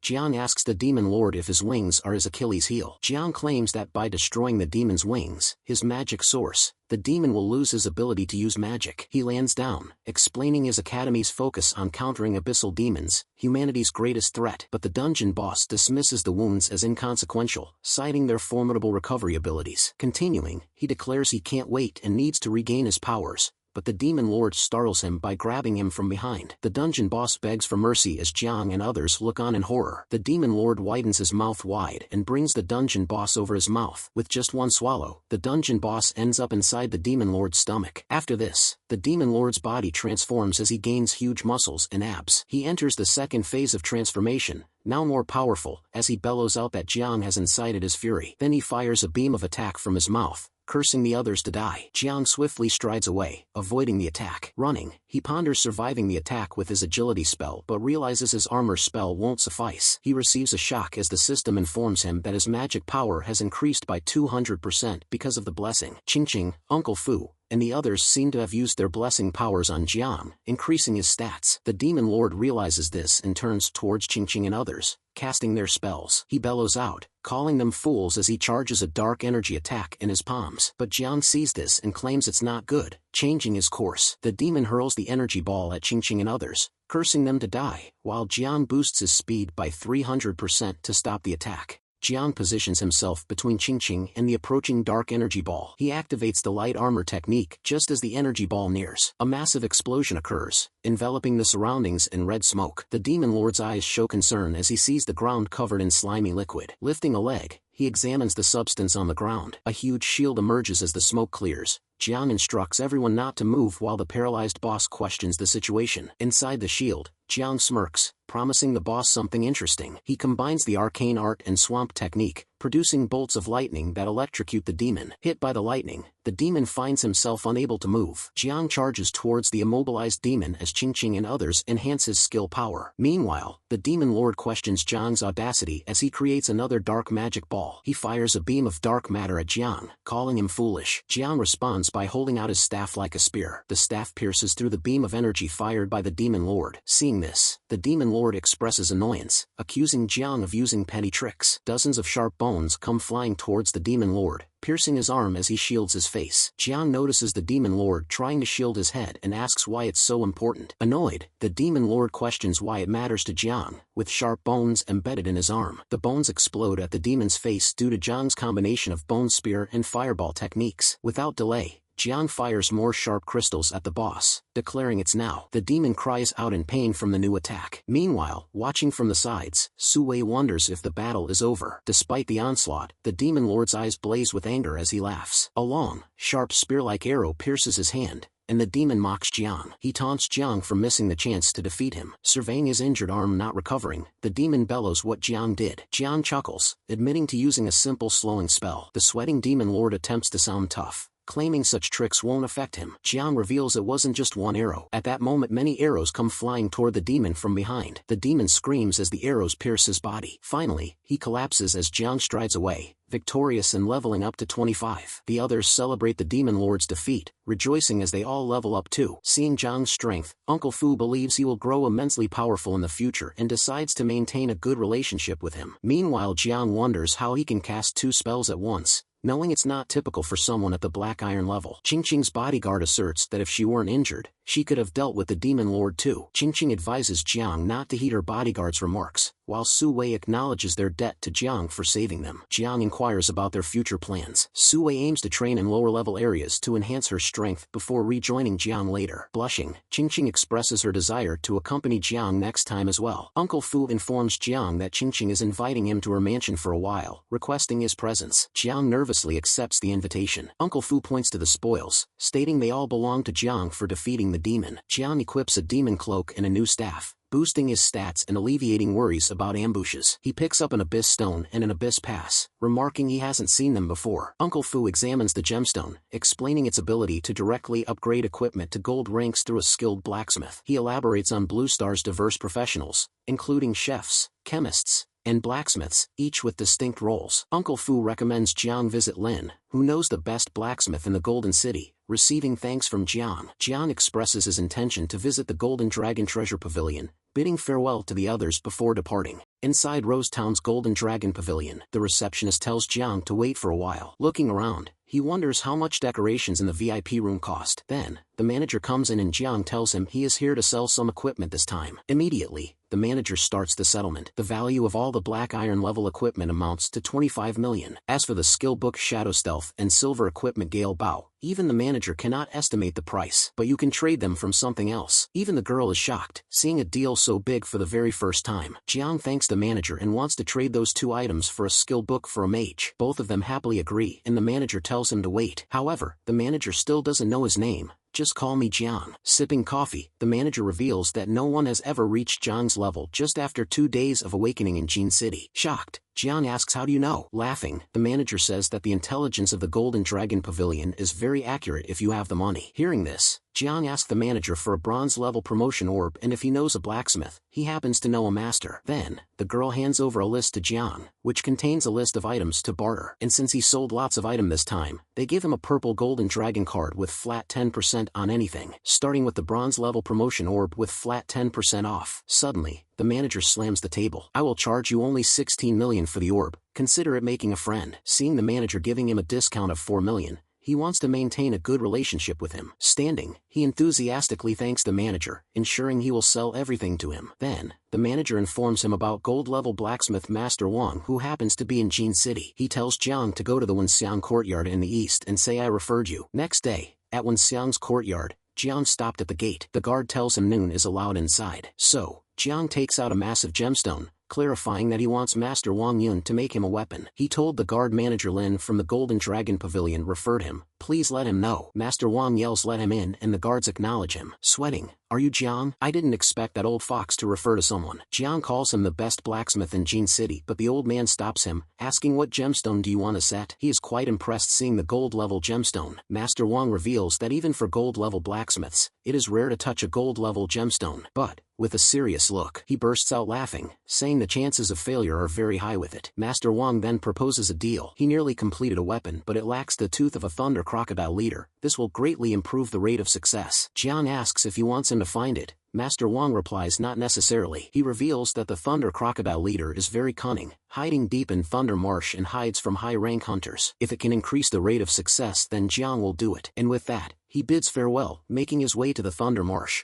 Jiang asks the demon lord if his wings are his Achilles heel. Jiang claims that by destroying the demon's wings, his magic source, the demon will lose his ability to use magic. He lands down, explaining his academy's focus on countering abyssal demons, humanity's greatest threat. But the dungeon boss dismisses the wounds as inconsequential, citing their formidable recovery abilities. Continuing, he declares he can't wait and needs to regain his powers, but the demon lord startles him by grabbing him from behind. The dungeon boss begs for mercy as Jiang and others look on in horror. The demon lord widens his mouth wide and brings the dungeon boss over his mouth. With just one swallow, the dungeon boss ends up inside the demon lord's stomach. After this, the demon lord's body transforms as he gains huge muscles and abs. He enters the second phase of transformation, now more powerful, as he bellows out that Jiang has incited his fury. Then he fires a beam of attack from his mouth, cursing the others to die. Jiang swiftly strides away, avoiding the attack. Running, he ponders surviving the attack with his agility spell but realizes his armor spell won't suffice. He receives a shock as the system informs him that his magic power has increased by 200% because of the blessing. Qingqing, Uncle Fu, and the others seem to have used their blessing powers on Jiang, increasing his stats. The demon lord realizes this and turns towards Qingqing and others, casting their spells. He bellows out, calling them fools as he charges a dark energy attack in his palms. But Jiang sees this and claims it's not good, changing his course. The demon hurls the energy ball at Qingqing and others, cursing them to die, while Jiang boosts his speed by 300% to stop the attack. Jiang positions himself between Qingqing and the approaching dark energy ball. He activates the light armor technique just as the energy ball nears. A massive explosion occurs, enveloping the surroundings in red smoke. The demon lord's eyes show concern as he sees the ground covered in slimy liquid. Lifting a leg, he examines the substance on the ground. A huge shield emerges as the smoke clears. Jiang instructs everyone not to move while the paralyzed boss questions the situation. Inside the shield, Jiang smirks, promising the boss something interesting. He combines the arcane art and swamp technique, producing bolts of lightning that electrocute the demon. Hit by the lightning, the demon finds himself unable to move. Jiang charges towards the immobilized demon as Qingqing and others enhance his skill power. Meanwhile, the demon lord questions Jiang's audacity as he creates another dark magic ball. He fires a beam of dark matter at Jiang, calling him foolish. Jiang responds by holding out his staff like a spear. The staff pierces through the beam of energy fired by the demon lord. Seeing this, the demon lord expresses annoyance, accusing Jiang of using petty tricks. Dozens of sharp bones bones come flying towards the Demon Lord, piercing his arm as he shields his face. Jiang notices the Demon Lord trying to shield his head and asks why it's so important. Annoyed, the Demon Lord questions why it matters to Jiang, with sharp bones embedded in his arm. The bones explode at the demon's face due to Jiang's combination of bone spear and fireball techniques. Without delay, Jiang fires more sharp crystals at the boss, declaring it's now. The demon cries out in pain from the new attack. Meanwhile, watching from the sides, Su Wei wonders if the battle is over. Despite the onslaught, the Demon Lord's eyes blaze with anger as he laughs. A long, sharp spear-like arrow pierces his hand, and the demon mocks Jiang. He taunts Jiang for missing the chance to defeat him. Surveying his injured arm not recovering, the demon bellows what Jiang did. Jiang chuckles, admitting to using a simple slowing spell. The sweating Demon Lord attempts to sound tough, claiming such tricks won't affect him. Jiang reveals it wasn't just one arrow. At that moment many arrows come flying toward the demon from behind. The demon screams as the arrows pierce his body. Finally, he collapses as Jiang strides away, victorious and leveling up to 25. The others celebrate the Demon Lord's defeat, rejoicing as they all level up too. Seeing Jiang's strength, Uncle Fu believes he will grow immensely powerful in the future and decides to maintain a good relationship with him. Meanwhile, Jiang wonders how he can cast 2 spells at once, knowing it's not typical for someone at the Black Iron level. Qingqing's bodyguard asserts that if she weren't injured, she could have dealt with the Demon Lord too. Qingqing advises Jiang not to heed her bodyguard's remarks, while Su Wei acknowledges their debt to Jiang for saving them. Jiang inquires about their future plans. Su Wei aims to train in lower-level areas to enhance her strength before rejoining Jiang later. Blushing, Qingqing expresses her desire to accompany Jiang next time as well. Uncle Fu informs Jiang that Qingqing is inviting him to her mansion for a while, requesting his presence. Jiang nervously accepts the invitation. Uncle Fu points to the spoils, stating they all belong to Jiang for defeating the demon. Jiang equips a demon cloak and a new staff, boosting his stats and alleviating worries about ambushes. He picks up an abyss stone and an abyss pass, remarking he hasn't seen them before. Uncle Fu examines the gemstone, explaining its ability to directly upgrade equipment to gold ranks through a skilled blacksmith. He elaborates on Blue Star's diverse professionals, including chefs, chemists, and blacksmiths, each with distinct roles. Uncle Fu recommends Jiang visit Lin, who knows the best blacksmith in the Golden City, receiving thanks from Jiang. Jiang expresses his intention to visit the Golden Dragon Treasure Pavilion, bidding farewell to the others before departing. Inside Rose Town's Golden Dragon Pavilion, the receptionist tells Jiang to wait for a while. Looking around, he wonders how much decorations in the VIP room cost. Then, the manager comes in and Jiang tells him he is here to sell some equipment this time. Immediately, the manager starts the settlement. The value of all the Black Iron level equipment amounts to 25 million. As for the skill book Shadow Stealth and silver equipment Gale Bao, even the manager cannot estimate the price, but you can trade them from something else. Even the girl is shocked, seeing a deal so big for the very first time. Jiang thanks the manager and wants to trade those 2 items for a skill book for a mage. Both of them happily agree, and the manager tells him to wait. However, the manager still doesn't know his name. Just call me Jiang. Sipping coffee, the manager reveals that no one has ever reached Jiang's level just after 2 days of awakening in Jin City. Shocked, Jiang asks how do you know? Laughing, the manager says that the intelligence of the Golden Dragon Pavilion is very accurate if you have the money. Hearing this, Jiang asks the manager for a bronze-level promotion orb and if he knows a blacksmith. He happens to know a master. Then, the girl hands over a list to Jiang, which contains a list of items to barter. And since he sold lots of items this time, they give him a purple Golden Dragon card with flat 10% on anything, starting with the bronze-level promotion orb with flat 10% off. Suddenly, the manager slams the table. I will charge you only 16 million for the orb. Consider it making a friend. Seeing the manager giving him a discount of 4 million, he wants to maintain a good relationship with him. Standing, he enthusiastically thanks the manager, ensuring he will sell everything to him. Then, the manager informs him about gold-level blacksmith Master Wang who happens to be in Jin City. He tells Jiang to go to the Wenxiang courtyard in the east and say I referred you. Next day, at Wenxiang's courtyard, Jiang stopped at the gate. The guard tells him noon is allowed inside. So, Jiang takes out a massive gemstone, clarifying that he wants Master Wang Yun to make him a weapon. He told the guard manager Lin from the Golden Dragon Pavilion referred him, please let him know. Master Wang yells let him in and the guards acknowledge him. Sweating, are you Jiang? I didn't expect that old fox to refer to someone. Jiang calls him the best blacksmith in Jin City but the old man stops him, asking what gemstone do you want to set? He is quite impressed seeing the gold-level gemstone. Master Wang reveals that even for gold-level blacksmiths, it is rare to touch a gold-level gemstone. But, with a serious look, he bursts out laughing, saying the chances of failure are very high with it. Master Wang then proposes a deal. He nearly completed a weapon but it lacks the tooth of a thunder crocodile leader. This will greatly improve the rate of success. Jiang asks if he wants him to find it, Master Wang replies not necessarily. He reveals that the Thunder Crocodile leader is very cunning, hiding deep in Thunder Marsh and hides from high-rank hunters. If it can increase the rate of success then Jiang will do it. And with that, he bids farewell, making his way to the Thunder Marsh.